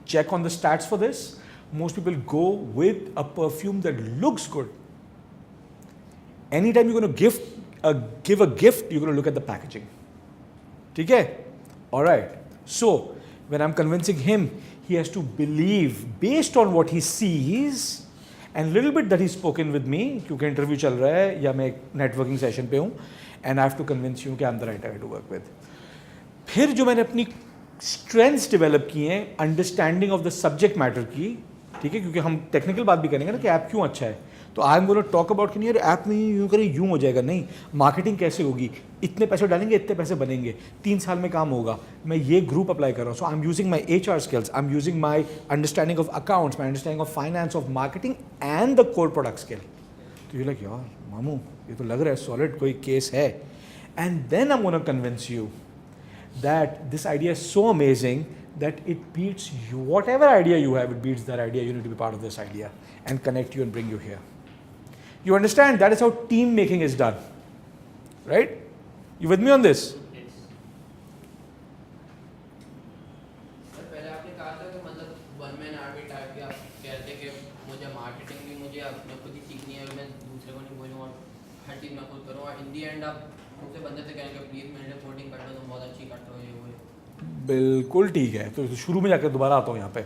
check on the stats for this. Most people go with a perfume that looks good. Anytime you're going to give a gift, you're going to look at the packaging. ठीक है? All right. So when I'm convincing him, he has to believe based on what he sees and little bit that he's spoken with me, क्योंकि interview चल रहा है या मैं एक networking session पे हूँ, and I have to convince you कि I'm the right guy to work with. फिर जो मैंने अपनी strengths develop की हैं, understanding of the subject matter की, ठीक है, क्योंकि हम technical बात भी करेंगे ना कि ऐप क्यों अच्छा है, तो I am going to talk about कि नहीं यार ऐप में यूँ करें यूँ हो जाएगा, नहीं मार्केटिंग कैसे होगी, इतने पैसे डालेंगे इतने पैसे बनेंगे, 3 साल में काम होगा, मैं ये ग्रुप अप्लाई कर रहा हूँ. So I am using my HR skills, I am using my understanding of accounts, my understanding of finance, of marketing and the core product skill. तो यू लाइक यार मामू ये तो लग रहा है सॉलिड कोई केस है. And then I am gonna convince you that this idea is so amazing that it beats you, whatever idea you have, it beats that idea. You need to be part of this idea and connect you and bring you here. You understand? That is how team making is done, right? You with me on this? Yes. Sir पहले आपने कहा था कि मतलब one man army type की आप कहते कि मुझे मार्केटिंग भी मुझे अपने खुद ही सीखनी है, मैं दूसरे को नहीं बोलूँ और हर चीज़ मैं खुद करूँ, और इन दी एंड आप दूसरे बंदे से कहेंगे प्लीज़ मेरे लिए कोडिंग कर लो, तुम बहुत अच्छी करते हो, ये वो. बिल्कुल ठीक है. तो शुरू में जाकर दोबारा आता हूँ यहाँ पे.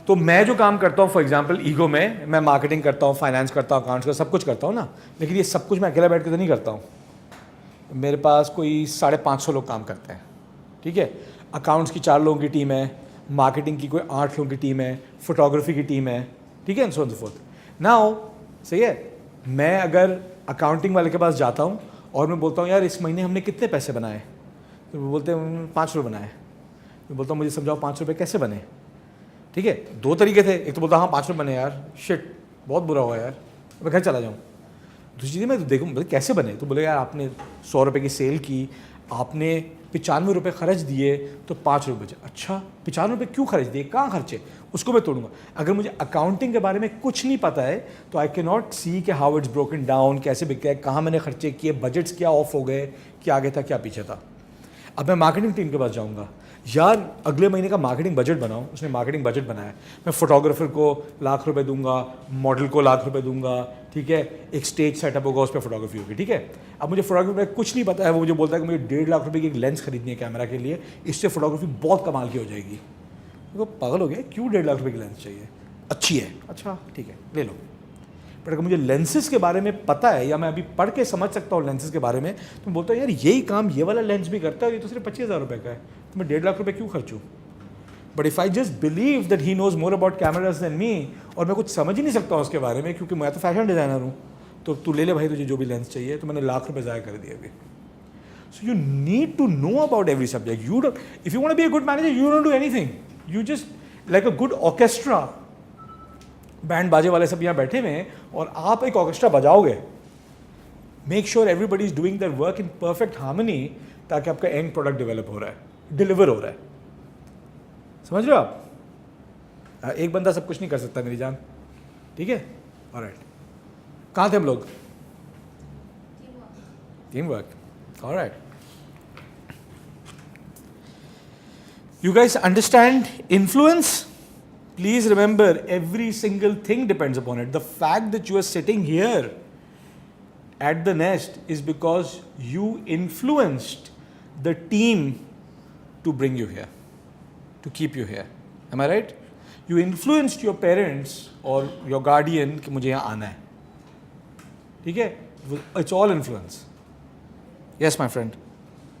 तो मैं जो काम करता हूँ फॉर एग्जांपल ईगो में, मैं मार्केटिंग करता हूँ, फाइनेंस करता हूँ, अकाउंट्स का सब कुछ करता हूँ ना, लेकिन ये सब कुछ मैं अकेला बैठ के तो नहीं करता हूँ. मेरे पास कोई 550 लोग काम करते हैं, ठीक है. अकाउंट्स की 4 लोगों की टीम है, मार्केटिंग की कोई 8 लोगों की टीम है, फोटोग्राफी की टीम है, ठीक है, and so on so fourth. Now सही है, मैं अगर अकाउंटिंग वाले के पास जाता हूँ और मैं बोलता हूँ यार इस महीने हमने कितने पैसे बनाए, तो वो बोलते हैं 5 रुपये बनाए. मैं बोलता हूँ मुझे समझाओ 5 रुपये कैसे बने. ठीक है, 2 तरीके थे, एक तो बोलता हाँ 5 रुपये बने यार, शिट बहुत बुरा हुआ यार, मैं घर चला जाऊँ. दूसरी चीज़ मैं तो देखूँ बोले कैसे बने, तो बोले यार आपने 100 रुपये की सेल की, आपने 95 रुपये खर्च दिए तो 5 रुपये बचे. अच्छा 95 रुपये क्यों खर्च दिए, कहाँ खर्चे, उसको मैं तोड़ूंगा. अगर मुझे अकाउंटिंग के बारे में कुछ नहीं पता है तो आई कैन नॉट सी कि हाउ इट्स ब्रोकन डाउन, कैसे बिका है, कहाँ मैंने खर्चे किए, बजट्स क्या ऑफ हो गए, क्या आगे था क्या पीछे था. अब मैं मार्केटिंग टीम के पास जाऊंगा, यार अगले महीने का मार्केटिंग बजट बनाओ. उसने मार्केटिंग बजट बनाया, मैं फोटोग्राफर को लाख रुपए दूंगा, मॉडल को लाख रुपए दूंगा, ठीक है, एक स्टेज सेटअप होगा, उस पर फोटोग्राफी होगी, ठीक है. अब मुझे फोटोग्राफी में कुछ नहीं पता है, वो मुझे बोलता है कि मुझे 1.5 लाख रुपए की एक लेंस खरीदनी है कैमरा के लिए, इससे फोटोग्राफी बहुत कमाल की हो जाएगी. तो पागल हो गया, क्यों 1.5 लाख रुपए की लेंस चाहिए, अच्छी है, अच्छा ठीक है ले लो. बट अगर मुझे लेंसेज के बारे में पता है या मैं अभी पढ़ के समझ सकता हूँ लेंसेज के बारे में, तो मैं बोलता हूँ यार यही काम ये वाला लेंस भी करता है, ये तो सिर्फ 25,000 रुपये का है, तो मैं 1.5 लाख रुपये क्यों खर्चूँ. But if I just believe that he knows more about cameras then me, और मैं कुछ समझ ही नहीं सकता उसके बारे में क्योंकि मैं तो फैशन डिज़ाइनर हूँ, तो तू ले ले भाई तुझे जो भी लेंस चाहिए, तो मैंने लाख रुपये ज़ाया कर दिए अभी. So you need to know about every subject. You don't, if you want to be a good manager you don't do anything, you just like a good orchestra, band बाजे वाले सब यहाँ बैठे हुए हैं और आप एक ऑर्केस्ट्रा बजाओगे. Make sure everybody is doing their work in perfect harmony, ताकि आपका एंड प्रोडक्ट डेवलप हो रहा है, डिलीवर हो रहा है. समझ रहे हो आप. एक बंदा सब कुछ नहीं कर सकता मेरी जान, ठीक है. ऑलराइट, कहाँ थे हम लोग? Teamwork. Teamwork. All right. You guys understand influence? Please remember, every single thing depends upon it. The fact that you are sitting here at the Nest is because you influenced the team to bring you here, to keep you here. Am I right? You influenced your parents or your guardian कि मुझे यहाँ आना है. ठीक है? It's all influence. Yes, my friend.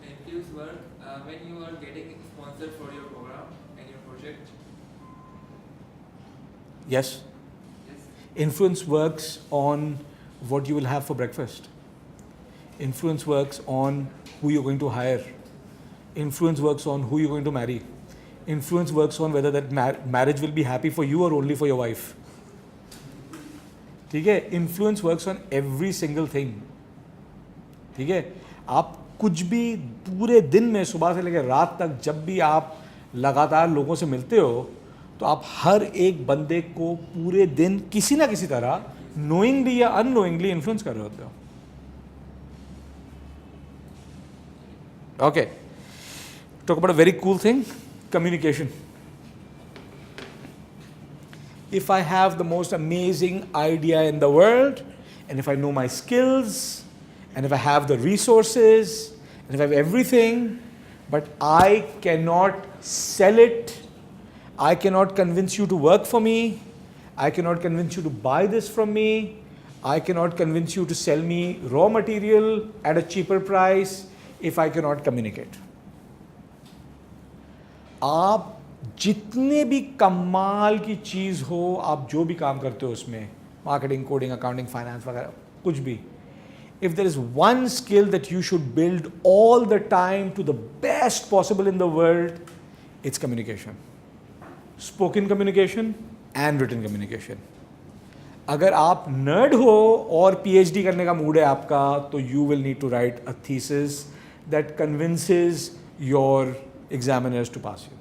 Influence work when you are getting sponsored for your program and your project. Yes. Yes. Influence works on what you will have for breakfast. Influence works on who you're going to hire. Influence works on who you're going to marry. Influence works on whether that marriage will be happy for you or only for your wife. ठीक है? Influence works on every single thing. ठीक है? आप कुछ भी पूरे दिन में सुबह से लेकर रात तक जब भी आप लगातार लोगों से मिलते हो तो आप हर एक बंदे को पूरे दिन किसी ना किसी तरह नोइंगली या अननोइंगली इन्फ्लुएंस कर रहे होते हो. Okay, talk about a very cool thing, communication. If I have the most amazing idea in the world, and if I know my skills, and if I have the resources, and if I have everything, but I cannot sell it, I cannot convince you to work for me, I cannot convince you to buy this from me, I cannot convince you to sell me raw material at a cheaper price if I cannot communicate. आप जितने भी कमाल की चीज़ हो, आप जो भी काम करते हो उसमें, मार्केटिंग, कोडिंग, अकाउंटिंग, फाइनेंस वगैरह कुछ भी, if there is one skill that you should build all the time to the best possible in the world, it's communication. Spoken communication and written communication. अगर आप नर्ड हो और PhD करने का mood है आपका, तो you will need to write a thesis that convinces your examiners to pass you.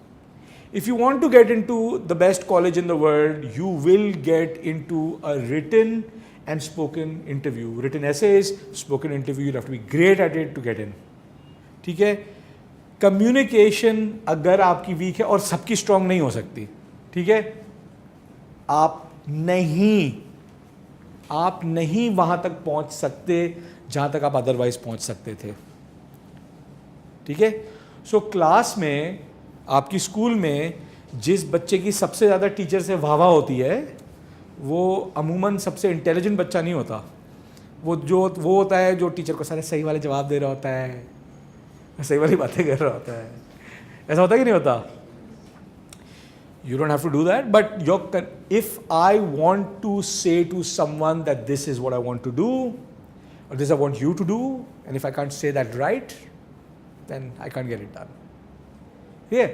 If you want to get into the best college in the world, you will get into a written and spoken interview. Written essays, spoken interview, you'll have to be great at it to get in. ठीक है? Communication अगर आपकी weak है और सबकी strong नहीं हो सकती, ठीक है? आप नहीं वहाँ तक पहुँच सकते जहाँ तक आप otherwise पहुँच सकते थे. ठीक है? सो क्लास में, आपकी स्कूल में जिस बच्चे की सबसे ज़्यादा टीचर से वाह होती है, वो अमूमन सबसे इंटेलिजेंट बच्चा नहीं होता. वो होता है जो टीचर को सारे सही वाले जवाब दे रहा होता है, सही वाली बातें कर रहा होता है. ऐसा होता है कि नहीं होता? You don't have to do that, but if I want to say to someone that this is what I want to do, or this I want you to do, and if I can't say that right, then I can't get it done. ये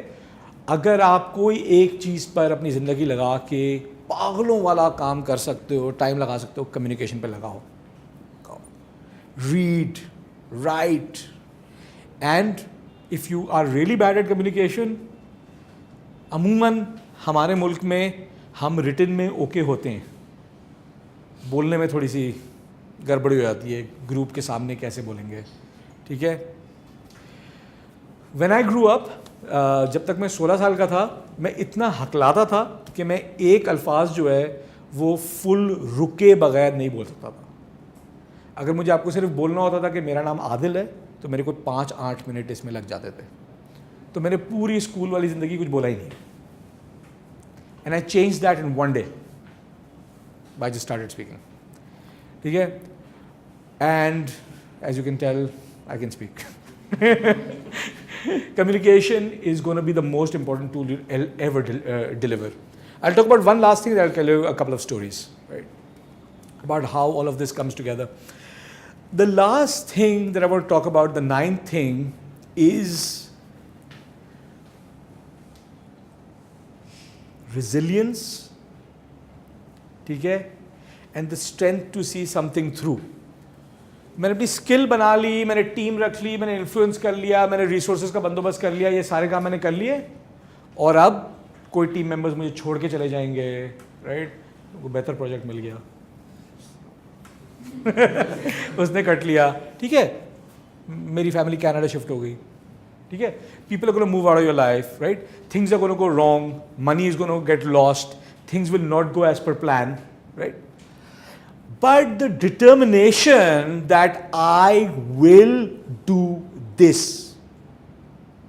अगर आप कोई एक चीज़ पर अपनी ज़िंदगी लगा के पागलों वाला काम कर सकते हो, टाइम लगा सकते हो, कम्युनिकेशन पे लगाओ. Read, write, and if you are really bad at communication, अमूमन हमारे मुल्क में हम रिटन में ओके होते हैं, बोलने में थोड़ी सी गड़बड़ी हो जाती है, ग्रुप के सामने कैसे बोलेंगे. ठीक है? When I grew up, जब तक मैं 16 साल का था, मैं इतना हकलाता था कि मैं एक अल्फाज जो है वो फुल रुके बगैर नहीं बोल सकता था. अगर मुझे आपको सिर्फ बोलना होता था कि मेरा नाम आदिल है, तो मेरे को 5-8 मिनट इसमें लग जाते थे. तो मैंने पूरी स्कूल वाली ज़िंदगी कुछ बोला ही नहीं. And I change that in one day by just started speaking. ठीक है? And as you can tell, I can speak. Communication is going to be the most important tool you'll ever deliver. I'll talk about one last thing, that I'll tell you a couple of stories, right, about how all of this comes together. The last thing that I want to talk about, the ninth thing, is resilience, ठीक है, and the strength to see something through. मैंने अपनी skill बना ली, मैंने team रख ली, मैंने influence कर लिया, मैंने रिसोर्सेज का बंदोबस्त कर लिया, ये सारे काम मैंने कर लिए, और अब कोई टीम मेंबर्स मुझे छोड़ के चले जाएंगे, राइट? उनको बेहतर प्रोजेक्ट मिल गया, उसने कट लिया, ठीक है, मेरी फैमिली कनाडा शिफ्ट हो गई, ठीक है, people are gonna move out of your life, right, things are gonna go wrong, money is gonna get lost, things will not go as per plan, right, but the determination that I will do this,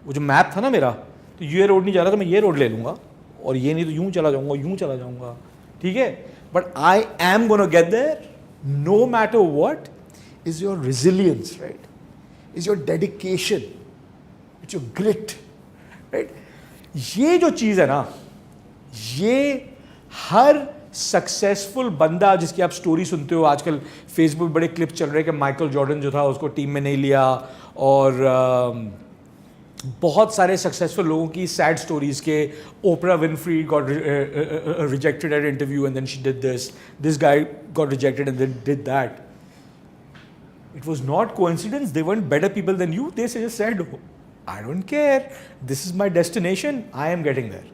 वो जो map था ना मेरा, तो ये road नहीं जा रहा तो मैं ये रोड ले लूँगा, और ये नहीं तो यूँ चला जाऊँगा, यूँ चला जाऊँगा, ठीक है, but I am gonna get there no matter what, is your resilience, right, is your dedication, it's your grit, right, ये जो चीज़ है ना, ये हर सक्सेसफुल बंदा जिसकी आप स्टोरी सुनते हो, आजकल फेसबुक बड़े क्लिप चल रहे हैं कि माइकल जॉर्डन जो था उसको टीम में नहीं लिया, और बहुत सारे सक्सेसफुल लोगों की सैड स्टोरीज के, Oprah Winfrey got rejected at interview and then she did this guy got rejected and then did that. It was not coincidence, they weren't better people than you, they just said, I don't care, this is my destination, I am getting there.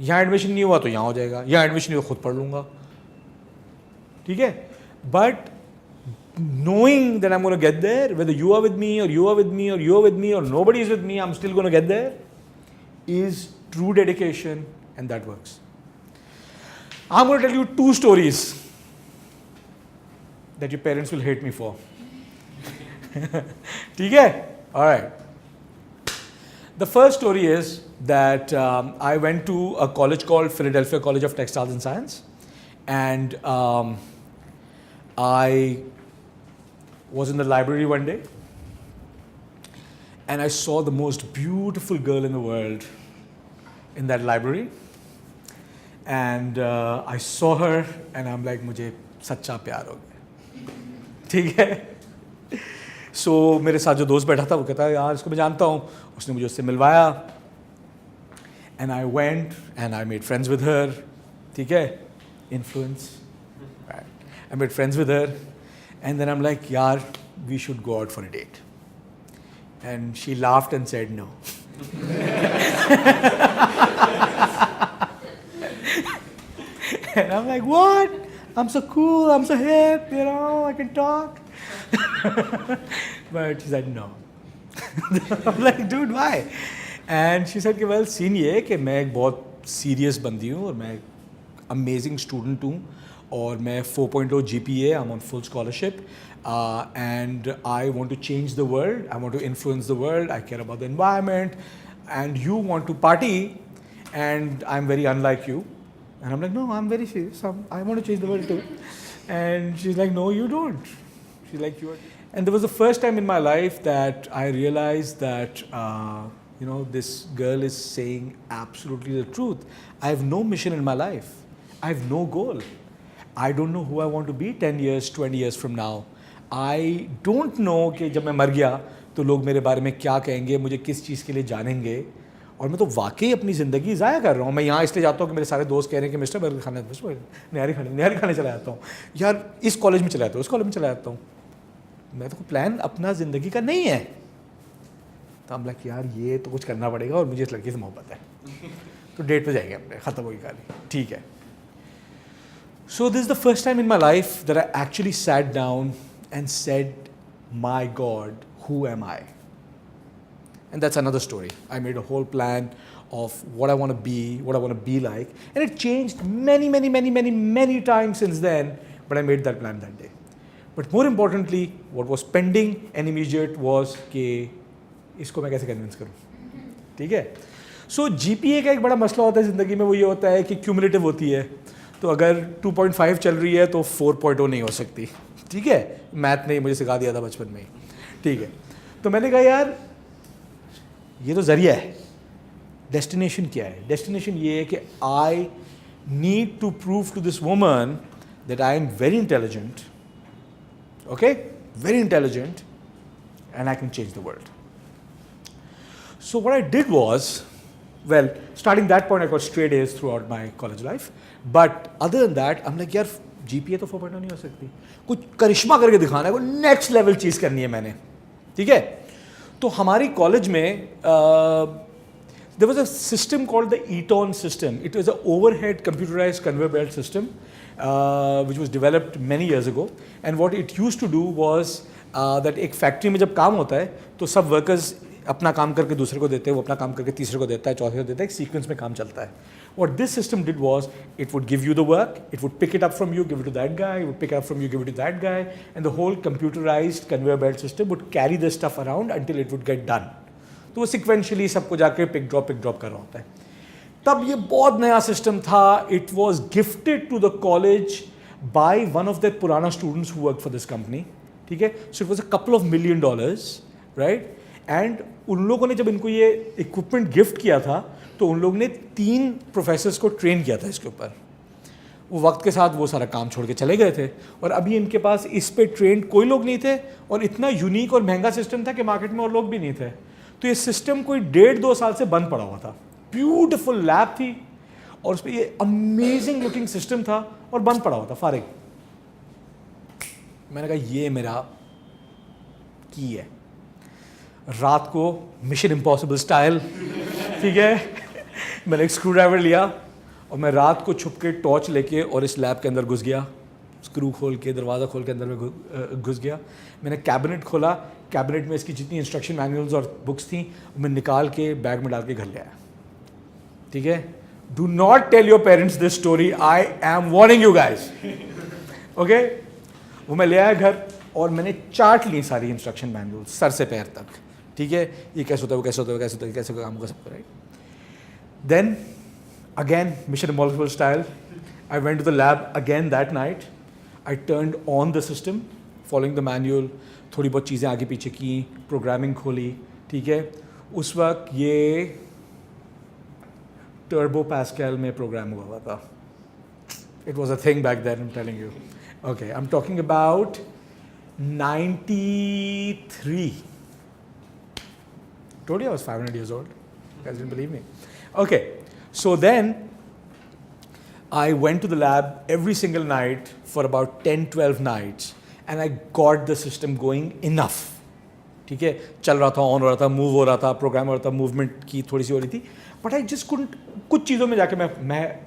यहाँ admission नहीं हुआ तो यहाँ हो जाएगा, यहाँ admission नहीं हुआ खुद पढ़ लूँगा, ठीक है, but knowing that I'm going to get there, whether you are with me or you are with me or you are with me or nobody is with me, I'm still going to get there, is true dedication, and that works. I'm going to tell you 2 stories that your parents will hate me for. ठीक है? All right. The first story is that I went to a college called Philadelphia College of Textiles and Science, and I was in the library one day, and I saw the most beautiful girl in the world in that library, and I saw her, and I'm like, मुझे सच्चा प्यार हो गया, ठीक है? So मेरे साथ जो दोस्त बैठा था वो कहता है यार इसको मैं जानता हूँ, उसने मुझे उससे मिलवाया, and I went and I made friends with her, ठीक है? Influence, right? I made friends with her, and then I'm like यार we should go out for a date, and she laughed and said no. And I'm like, what? I'm so cool, I'm so hip, you know, I can talk. But she said no. I'm like, dude, why? And she said कि well, scene ये है कि मैं एक बहुत serious बंदी हूँ और मैं एक amazing student हूँ और मैं 4.0 GPA, I'm on full scholarship, and I want to change the world, I want to influence the world, I care about the environment, and you want to party, and I'm very unlike you. And I'm like, no, I'm very serious, I want to change the world too. And she's like, no, you don't. She's like, you are. And there was the first time in my life that I realized that, you know, this girl is saying absolutely the truth. I have no mission in my life. I have no goal. I don't know who I want to be 10 years, 20 years from now. I don't know कि जब मैं मर गया तो लोग मेरे बारे में क्या कहेंगे, मुझे किस चीज़ के लिए जानेंगे, और मैं तो वाकई अपनी ज़िंदगी ज़ाया कर रहा हूँ. मैं यहाँ इसलिए जाता हूँ कि मेरे सारे दोस्त कह रहे हैं कि मिस्टर बर्गर खाने, निहारी खाने चला जाता हूँ, यार इस कॉलेज में चला जाता हूँ, उस कॉलेज में चला जाता हूँ. मैं तो प्लान अपना ज़िंदगी का नहीं है. तो हम लाइक यार ये तो कुछ करना पड़ेगा और मुझे इस लड़की से मोहब्बत है, तो डेट पे जाएंगे अपने, ख़त्म होगी कहानी, ठीक है. So this is the first time in my life that I actually sat down and said, my God, who am I? And that's another story. I made a whole plan of what I want to be, what I want to be like. And it changed many times since then, but I made that plan that day. But more importantly, what was pending and immediate was कि इसको मैं कैसे convince करूँ, ठीक है? So GPA का एक बड़ा मसला होता है ज़िंदगी में, वो ये होता है कि cumulative होती है. तो अगर 2.5 चल रही है तो 4.0 नहीं हो सकती, ठीक है? मैथ ने मुझे सिखा दिया था बचपन में ही, ठीक है? तो मैंने कहा यार ये तो ज़रिया है, डेस्टिनेशन क्या है? डेस्टिनेशन ये है कि I need to prove to this woman that I am very intelligent, okay, very intelligent, and I can change the world. So what I did was, well, starting that point I got straight A's throughout my college life, but other than that I'm like यार GPA तो 4.0 नहीं हो सकती, कुछ करिश्मा करके दिखाना है, कोई नेक्स्ट लेवल चीज़ करनी है मैंने, ठीक है? तो हमारी कॉलेज में there was a system called the Eton system. It was an overhead computerized conveyor belt system which was developed many years ago. And what it used to do was that एक factory में जब काम होता है तो सब workers अपना काम करके दूसरे को देते हैं, वो अपना काम करके तीसरे को देता है, चौथे को देता है, एक सीक्वेंस में काम चलता है. What this system did was, it would give you the work, it would pick it up from you, give it to that guy, it would pick it up from you, give it to that guy, and the whole computerized conveyor belt system would carry this stuff around until it would get done. तो वो sequentially सबको जाके pick drop कर रहा होता है. तब ये बहुत नया सिस्टम था. It was gifted to the college by one of their पुराना students who worked for this company. ठीक है? So it was a couple of $1 million, right? And उन लोगों ने जब इनको ये इक्विपमेंट गिफ्ट किया था तो उन लोगों ने 3 प्रोफेसर्स को ट्रेन किया था इसके ऊपर. वो वक्त के साथ वो सारा काम छोड़ के चले गए थे और अभी इनके पास इस पे ट्रेंड कोई लोग नहीं थे और इतना यूनिक और महंगा सिस्टम था कि मार्केट में और लोग भी नहीं थे. तो ये सिस्टम कोई 1.5-2 साल से बंद पड़ा हुआ था. ब्यूटिफुल लैब थी और उस पर ये अमेजिंग लुकिंग सिस्टम था और बंद पड़ा हुआ था फारिग. मैंने कहा ये मेरा की है. रात को मिशन इम्पॉसिबल स्टाइल, ठीक है, मैंने एक स्क्रू ड्राइवर लिया और मैं रात को छुप के टॉर्च लेके और इस लैब के अंदर घुस गया. स्क्रू खोल के दरवाज़ा खोल के अंदर में घुस गया. मैंने कैबिनेट खोला, कैबिनेट में इसकी जितनी इंस्ट्रक्शन मैनुअल्स और बुक्स थी मैं निकाल के बैग में डाल के घर ले आया. ठीक है, do not tell your parents this story, I am warning you guys. Okay, वो मैं ले आया घर और मैंने चार्ट ली सारी इंस्ट्रक्शन मैनुअल सर से पैर तक. ठीक है, ये कैसे होता है, वो कैसे होता है, कैसे होता है, कैसे काम होगा सबको, right. Then again mission impossible style, I went to the lab again that night. I turned on the system following the manual. थोड़ी बहुत चीज़ें आगे पीछे की, प्रोग्रामिंग खोली. ठीक है, उस वक्त ये टर्बो पैस्कल में प्रोग्राम हुआ था. It was a thing back then, I am telling you. Okay, I am talking about 93. Told you I was 500 years old. You guys didn't believe me. Okay, so then I went to the lab every single night for about 10-12 nights and I got the system going enough. ठीक है, चल रहा था, on हो रहा था, move हो रहा था, प्रोग्राम हो रहा था, मूवमेंट की थोड़ी सी हो रही थी, बट आई जस्ट कुडंट. कुछ चीज़ों में जाके मैं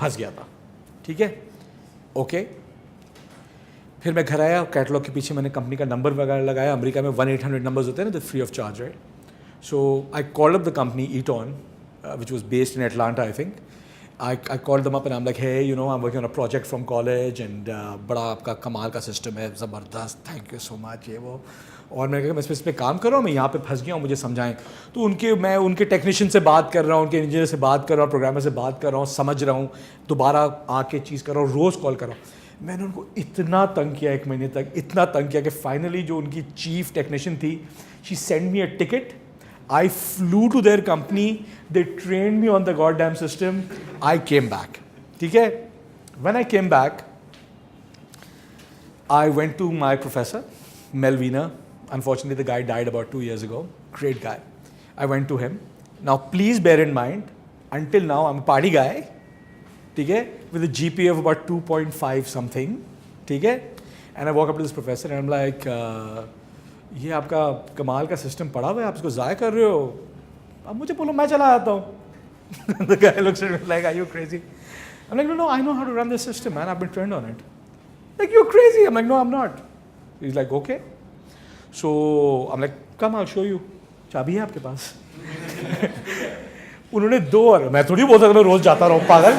फंस गया था. ठीक है, ओके. फिर मैं घर आया, कैटलॉग के पीछे मैंने कंपनी का नंबर वगैरह लगाया. अमेरिका में 1-800 नंबर्स होते हैं ना, free of charge, right. So I called up the company Eton, which was based in Atlanta, I think. I called them up and I'm like, hey, you know, I'm working on a project from college and बड़ा आपका कमाल का system है, ज़बरदस्त, thank you so much, ये वो. और मैंने कहा मैं इस पर काम कर रहा हूँ, मैं यहाँ पे फंस गया हूँ, मुझे समझाएं. तो मैं उनके टेक्नीशियन से बात कर रहा हूँ, उनके इंजीनियर से बात कर रहा हूँ, प्रोग्रामर से बात कर रहा हूँ, समझ रहा हूँ, दोबारा आके चीज़ कर रहा हूँ, रोज़ कॉल कर रहा हूँ. मैंने उनको इतना तंग किया 1 महीने तक, इतना तंग किया कि फाइनली जो उनकी चीफ टेक्नीशियन थी, she send me a ticket. I flew to their company, they trained me on the goddamn system, I came back. ठीक है? When I came back, I went to my professor, Mel Wiener. Unfortunately, the guy died about 2 years ago. Great guy. I went to him. Now, please bear in mind, until now, I'm a party guy, ठीक है? With a GPA of about 2.5 something, ठीक है? And I walk up to this professor and I'm like, ये आपका कमाल का system पड़ा हुआ है, आप इसको ज़ाया कर रहे हो, अब मुझे बोलो मैं चला आता हूँ. The guy looks at me like, are you crazy? I'm like, no, I know how to run this system, man. I've been trained on it. Like, you're crazy. I'm like, no, I'm not. He's like, okay. So I'm like, come, I'll show you. चाबी है आपके पास. उन्होंने 2 और मैं थोड़ी बोल सकता मैं रोज़ जाता रहूँ पागल.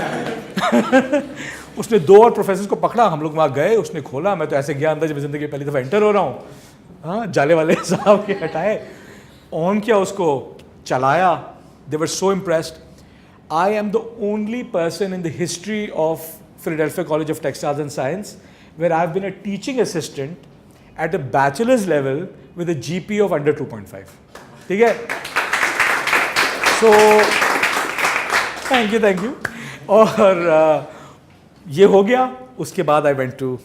उसने 2 और प्रोफेसर को पकड़ा, हम लोग वहाँ गए, उसने खोला. मैं तो ऐसे गया अंदर जब जिंदगी पहली दफ़ा एंटर हो रहा हूँ. हाँ, जाले वाले साहब के हटाए, ऑन किया उसको, चलाया. They were so impressed. I am the only person in the history of Philadelphia College of Textiles and Science where I have been a teaching assistant at a bachelor's level with a GPA of under 2.5. ठीक है, so thank you. और ये हो गया. उसके बाद I went to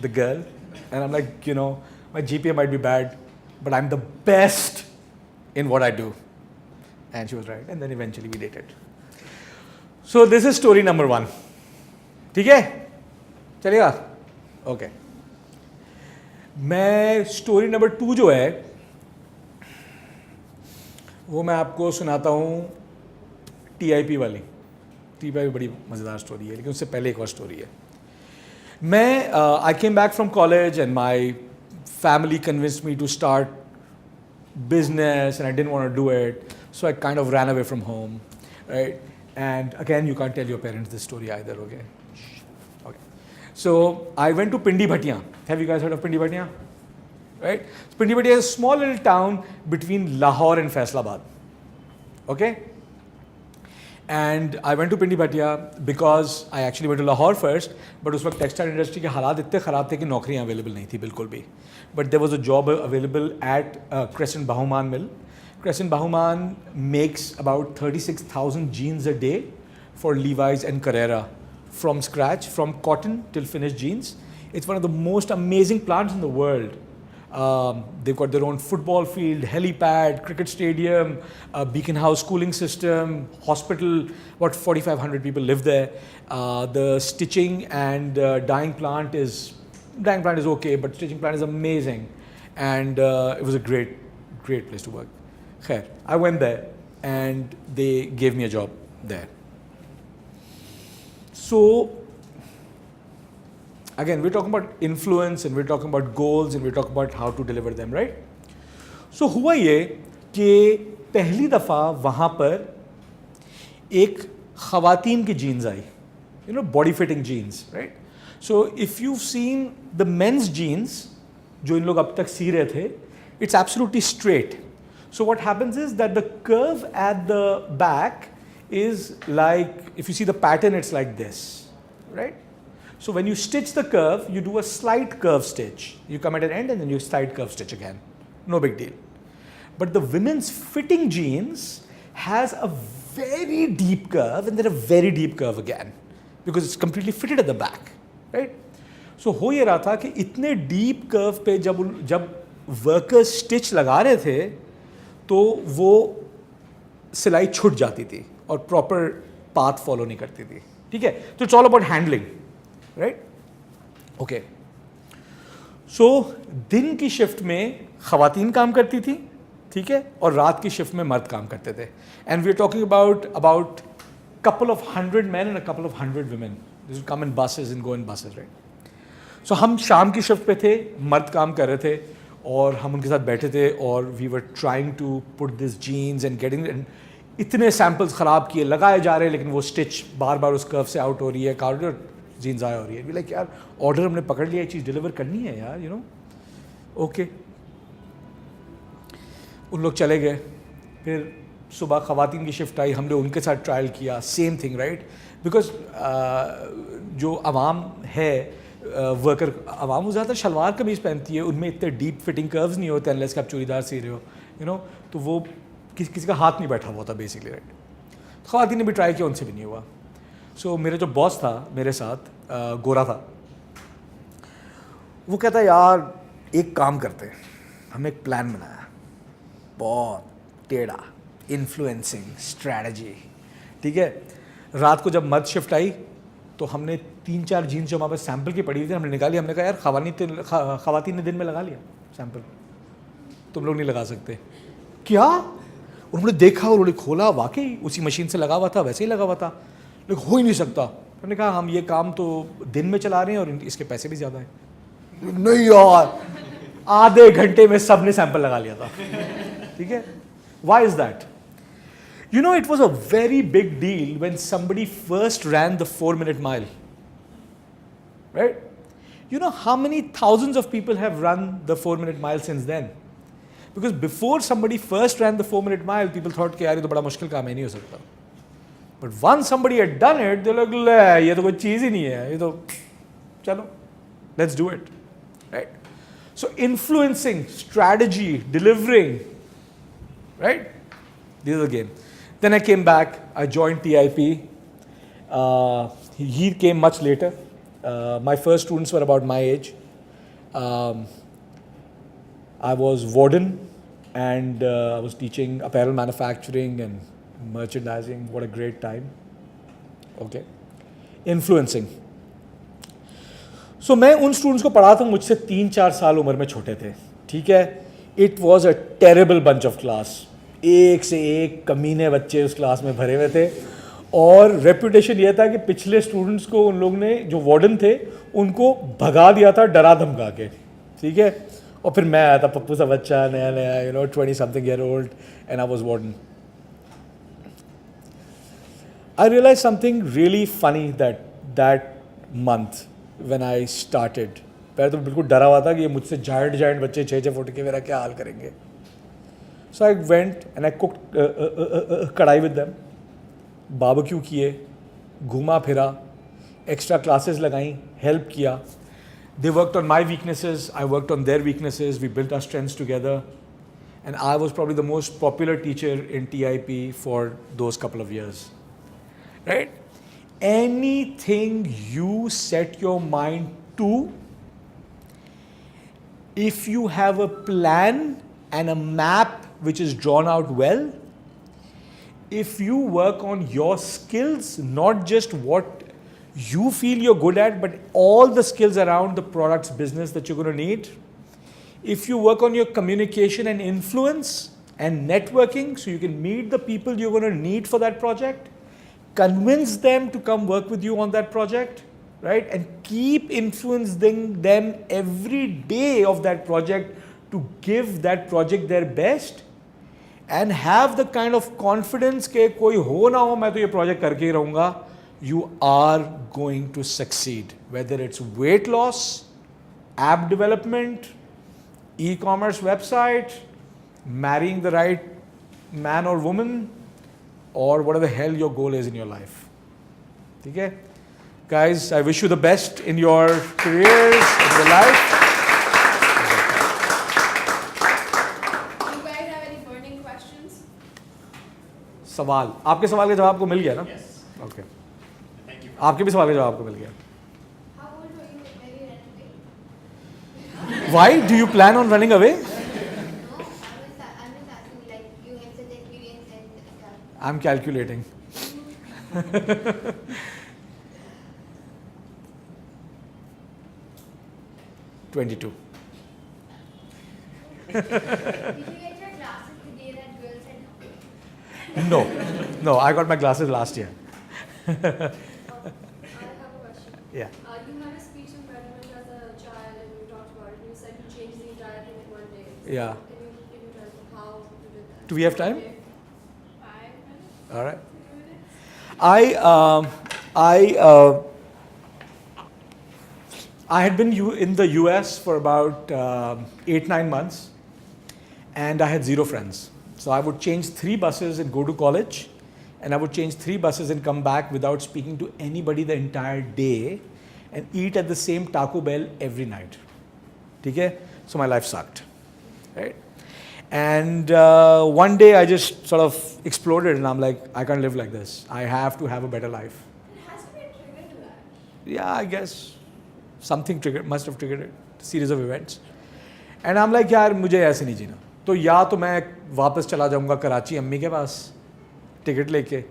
the girl and I am like, you know, my GPA might be bad, but I'm the best in what I do. And she was right. And then eventually we dated. So this is story number 1. ठीक है? चलेगा? Okay. मैं story number 2 जो है वो मैं आपको सुनाता हूँ TIP वाली. TIP बड़ी मज़ेदार स्टोरी है, लेकिन उससे पहले एक और स्टोरी है. I came back from college and my family convinced me to start business and I didn't want to do it. So I kind of ran away from home, right? And again, you can't tell your parents this story either, okay? Okay. So I went to Pindi Bhattiya. Have you guys heard of Pindi Bhattiya? Right? So Pindi Bhattiya is a small little town between Lahore and Faisalabad. Okay? And I went to Pindi Bhattiya because I actually went to Lahore first, but उस वक्त textile industry के हालात इतने ख़राब थे कि नौकरियाँ available नहीं थी बिल्कुल भी. But there was a job available at Crescent Bahuman Mill. Crescent Bahuman makes about 36,000 jeans a day for Levi's and Carrera from scratch, from cotton till finished jeans. It's one of the most amazing plants in the world. They've got their own football field, helipad, cricket stadium, Beacon House cooling system, hospital. About 4,500 people live there. The stitching and dyeing plant is okay, but stitching plant is amazing, and it was a great place to work. Khair, I went there, and they gave me a job there. So again, we're talking about influence and we're talking about goals and we're talking about how to deliver them, right? So हुआ ये कि पहली दफ़ा वहाँ पर एक ख़वातीन की jeans I, body fitting jeans, right? So if you've seen the men's jeans जो इन लोग अब तक सी रहे थे, it's absolutely straight. So what happens is that the curve at the back is like, if you see the pattern, it's like this, right? So when you stitch the curve, you do a slight curve stitch. You come at an end and then you slight curve stitch again. No big deal. But the women's fitting jeans has a very deep curve and then a very deep curve again because it's completely fitted at the back, right? So हो ये रहा था कि इतने deep curve पे जब workers stitch लगा रहे थे तो वो सिलाई छूट जाती थी और proper path follow नहीं करती थी, ठीक है? तो it's all about handling. Right? Okay. So दिन की शिफ्ट में ख़वातीन काम करती थी, ठीक है, और रात की शिफ्ट में मर्द काम करते थे. And we are talking about couple of hundred men and a couple of hundred women. This would come in buses and go in buses, right? So हम शाम की शिफ्ट पे थे, मर्द काम कर रहे थे और हम उनके साथ बैठे थे और we were trying to put this jeans and getting and इतने सैम्पल्स ख़राब किए लगाए जा रहे हैं लेकिन वो स्टिच बार बार उस कर्व से आउट हो रही है, कॉरिडोर जीन्स आया हो रही है. लाइक यार ऑर्डर हमने पकड़ लिया, ये चीज़ डिलीवर करनी है यार, ओके. उन लोग चले गए. फिर सुबह ख़वातीन की शिफ्ट आई, हमने उनके साथ ट्रायल किया, सेम थिंग, राइट? बिकॉज जो आवाम है वर्कर आवाम वो ज़्यादातर शलवार कमीज़ पहनती है, उनमें इतने डीप फिटिंग कर्व्स नहीं होते अनलेस कि आप चूड़ीदार सी रहे हो, तो वो किसी का हाथ नहीं बैठा हुआ था बेसिकली, राइट? ख़वातीन ने भी ट्राई किया, उनसे भी नहीं हुआ. सो मेरे जो बॉस था मेरे साथ, गोरा था, वो कहता यार एक काम करते हैं, हमने एक प्लान बनाया बहुत टेढ़ा, इन्फ्लुएंसिंग स्ट्रैटेजी, ठीक है. रात को जब मर्द शिफ्ट आई तो हमने 3-4 जीन्स जो हमारे पास सैम्पल की पड़ी हुई थी हमने निकाली. हमने कहा यार ख़वातीन ने दिन में लगा लिया सैम्पल, तुम लोग नहीं लगा सकते क्या? उन्होंने देखा और उन्होंने खोला, वाकई उसी मशीन से लगा हुआ था, वैसे ही लगा हुआ था, लेकिन हो ही नहीं सकता. हमने कहा हम ये काम तो दिन में चला रहे हैं और इसके पैसे भी ज़्यादा हैं. नहीं यार, आधे घंटे में सब ने सैंपल लगा लिया था, ठीक है. Why is that? It was a very big deal when somebody first ran the 4-minute mile, right? How many thousands of people have run the 4-minute mile since then? Because before somebody first ran the 4-minute mile, people thought कि यार ये तो बड़ा मुश्किल काम है, नहीं हो सकता. But once somebody had done it, they're like, ले ये तो कोई चीज़ ही नहीं है, ये तो चलो, let's do it, right? So influencing, strategy, delivering, right? This is the game. Then I came back, I joined TIP. He came much later. My first students were about my age. I was warden and I was teaching apparel manufacturing and merchandising. What a great time. Okay. Influencing. So मैं उन students को पढ़ाता हूँ मुझसे 3-4 साल उम्र में छोटे थे, ठीक है. It was a terrible bunch of class. एक से एक कमीने बच्चे उस क्लास में भरे हुए थे और रेपुटेशन ये था कि पिछले स्टूडेंट्स को उन लोग ने, जो वार्डन थे, उनको भगा दिया था डरा धमका के, ठीक है। और फिर मैं आया था पप्पू सा बच्चा, नया नया, 20 something year old, and I was warden. I realized something really funny that month when I started. पहले तो बिल्कुल डरा हुआ था कि ये मुझसे जायंट बच्चे 6 फुट के, मेरा क्या हाल करेंगे। So I went and I cooked कढ़ाई with them, बारबेक्यू किए, घूमा फिरा, एक्स्ट्रा क्लासेस लगाई, हेल्प किया। They worked on my weaknesses, I worked on their weaknesses, we built our strengths together, and I was probably the most popular teacher in TIP for those couple of years, right? Anything you set your mind to, if you have a plan and a map which is drawn out well, if you work on your skills, not just what you feel you're good at, but all the skills around the product's business that you're going to need, if you work on your communication and influence and networking so you can meet the people you're going to need for that project, convince them to come work with you on that project, right? And keep influencing them every day of that project to give that project their best, and have the kind of confidence के कोई हो ना हो मैं तो ये project करके ही रहूँगा, you are going to succeed. Whether it's weight loss, app development, e-commerce website, marrying the right man or woman, or whatever the hell your goal is in your life. Okay? Guys, I wish you the best in your careers, in your life. Do you guys have any burning questions? सवाल, आपके सवाल का जवाब को मिल गया ना? Yes. Okay. Thank you. आपके भी सवाल का जवाब को मिल गया। How old were you when you ran away? Why do you plan on running away? No, I'm just asking, like, you had such experience and stuff. I'm calculating. 22. Did you get your glasses the day that girl said no? No, I got my glasses last year. I have a question. Yeah. You had a speech in Parliament as a child and you talked about it. You said you changed the entire thing in one day. Yeah. Can you tell me how you did that? Do we have time? 5 minutes? All right. 2 minutes? I had been in the US for about 8-9 months, and I had 0 friends. So I would change 3 buses and go to college, and I would change 3 buses and come back without speaking to anybody the entire day, and eat at the same Taco Bell every night. Okay? So my life sucked, right? And one day I just sort of exploded, and I'm like, I can't live like this. I have to have a better life. It has to be a trigger to that. Yeah, I guess something must have triggered it, a series of events. And I'm like, यार मुझे ऐसे नहीं जीना। तो या तो मैं वापस चला जाऊँगा कराची अम्मी के पास टिकट लेके,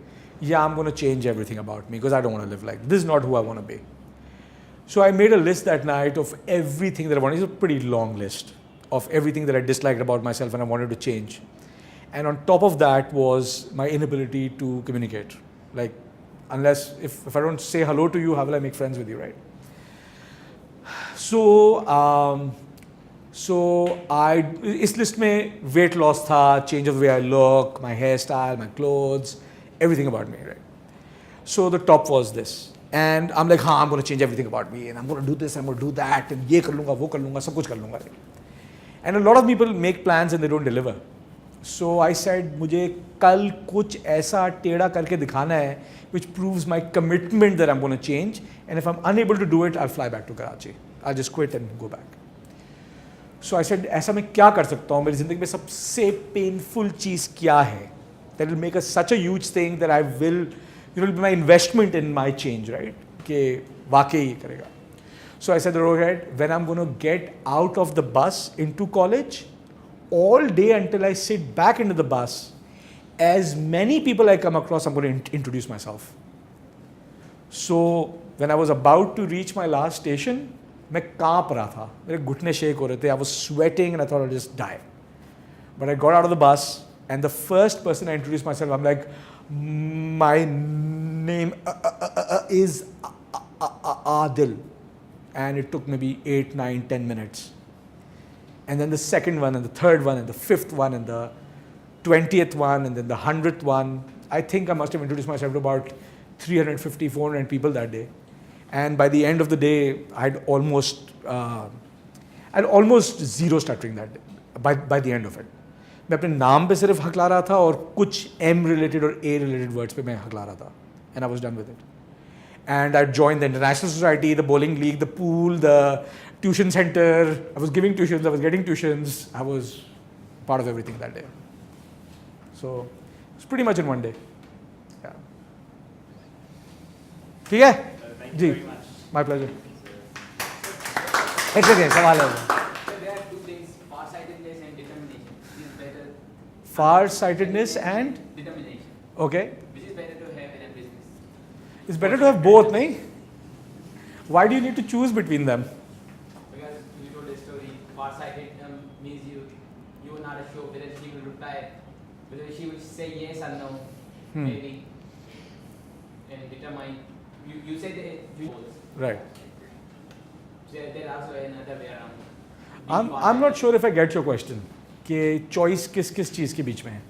या I'm going to change everything about me because I don't want to live like this. Is not who I want to be. So I made a list that night of everything that I wanted. It's a pretty long list of everything that I disliked about myself and I wanted to change. And on top of that was my inability to communicate. Like, unless if I don't say hello to you, how will I make friends with you, right? So इस list में weight loss था, change of the way I look, my hairstyle, my clothes, everything about me, right? So the top was this. And I'm like, I'm going to change everything about me, and I'm going to do this, I'm going to do that, and ये कर लूँगा, वो कर लूँगा, सब कुछ कर लूँगा. And a lot of people make plans and they don't deliver. So I said, मुझे कल कुछ ऐसा टेढ़ा करके दिखाना है which proves my commitment that I'm going to change, and if I'm unable to do it, I'll fly back to Karachi. I'll just quit and go back. So I said, ऐसा मैं क्या कर सकता हूँ, मेरी ज़िंदगी में सबसे painful चीज़ क्या है that will make such a huge thing that I will, it will be my investment in my change, right? कि वाकई ये करेगा. So I said, Rohit, when I'm going to get out of the bus into college, all day until I sit back into the bus, as many people I come across, I'm going to introduce myself. So when I was about to reach my last station, मैं कांप रहा था, मेरे घुटने shake हो रहे थे. I was sweating and I thought I'd just die. But I got out of the bus and the first person I introduced myself, I'm like, my name is Adil, and it took maybe 8, 9, 10 minutes. And then the second one, and the third one, and the fifth one, and the 20th one, and then the 100th one. I think I must have introduced myself to about 350, 400 people that day. And by the end of the day, I'd almost zero stuttering that day, by the end of it. मैं अपने नाम पे सिर्फ हकला रहा था और कुछ M related और A related words पे मैं हकला रहा था. And I was done with it. And I joined the International Society, the bowling league, the pool, the tuition center. I was giving tuitions, I was getting tuitions. I was part of everything that day. So it's pretty much in one day. Yeah. ठीक है? Thank जी. you very much. My pleasure. एक second सवाल है. So there are two things, farsightedness and determination. Which is better? Far-sightedness and Determination. okay. Which is better to have in a business? It's better to have both, nahi? Why do you need to choose between them? Because you told a story, farsighted means you are not sure whether she will reply, whether she will say yes or no, maybe, and determine. You say the goals. Right. There also another way around. I'm not sure if I get your question. कि choice किस चीज़ के बीच में है?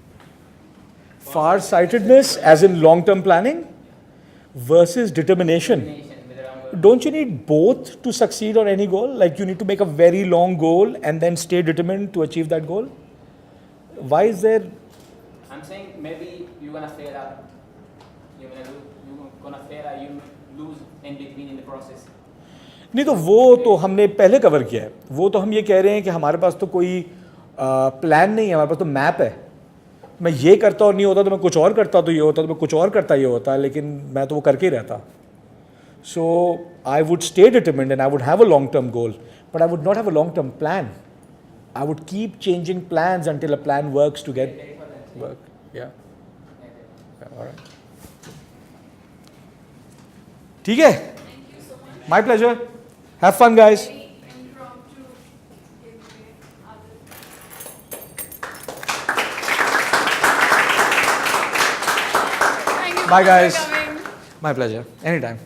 Far-sightedness as in long-term planning versus determination. Determination, whether I'm Don't you need both to succeed on any goal? Like you need to make a very long goal and then stay determined to achieve that goal? Why is there? I'm saying maybe you're gonna fail out. You're gonna fail out. You lose in between in the process. नहीं तो वो तो हमने पहले cover किया है. वो तो हम ये कह रहे हैं कि हमारे पास तो कोई प्लान नहीं है, हमारे पास तो मैप है. मैं ये करता और नहीं होता तो मैं कुछ और करता तो ये होता, तो मैं कुछ और करता ये होता, लेकिन मैं तो वो करके ही रहता. So I would stay determined and I would have a long-term goal, but I would not have a long-term plan. I would keep changing plans until a plan works to get work. Yeah. All right. ठीक है? Thank you so much. My pleasure. Have fun, guys. Very impromptu giveaway, Adil. Thank you so Bye, much guys. for coming. My pleasure. Anytime.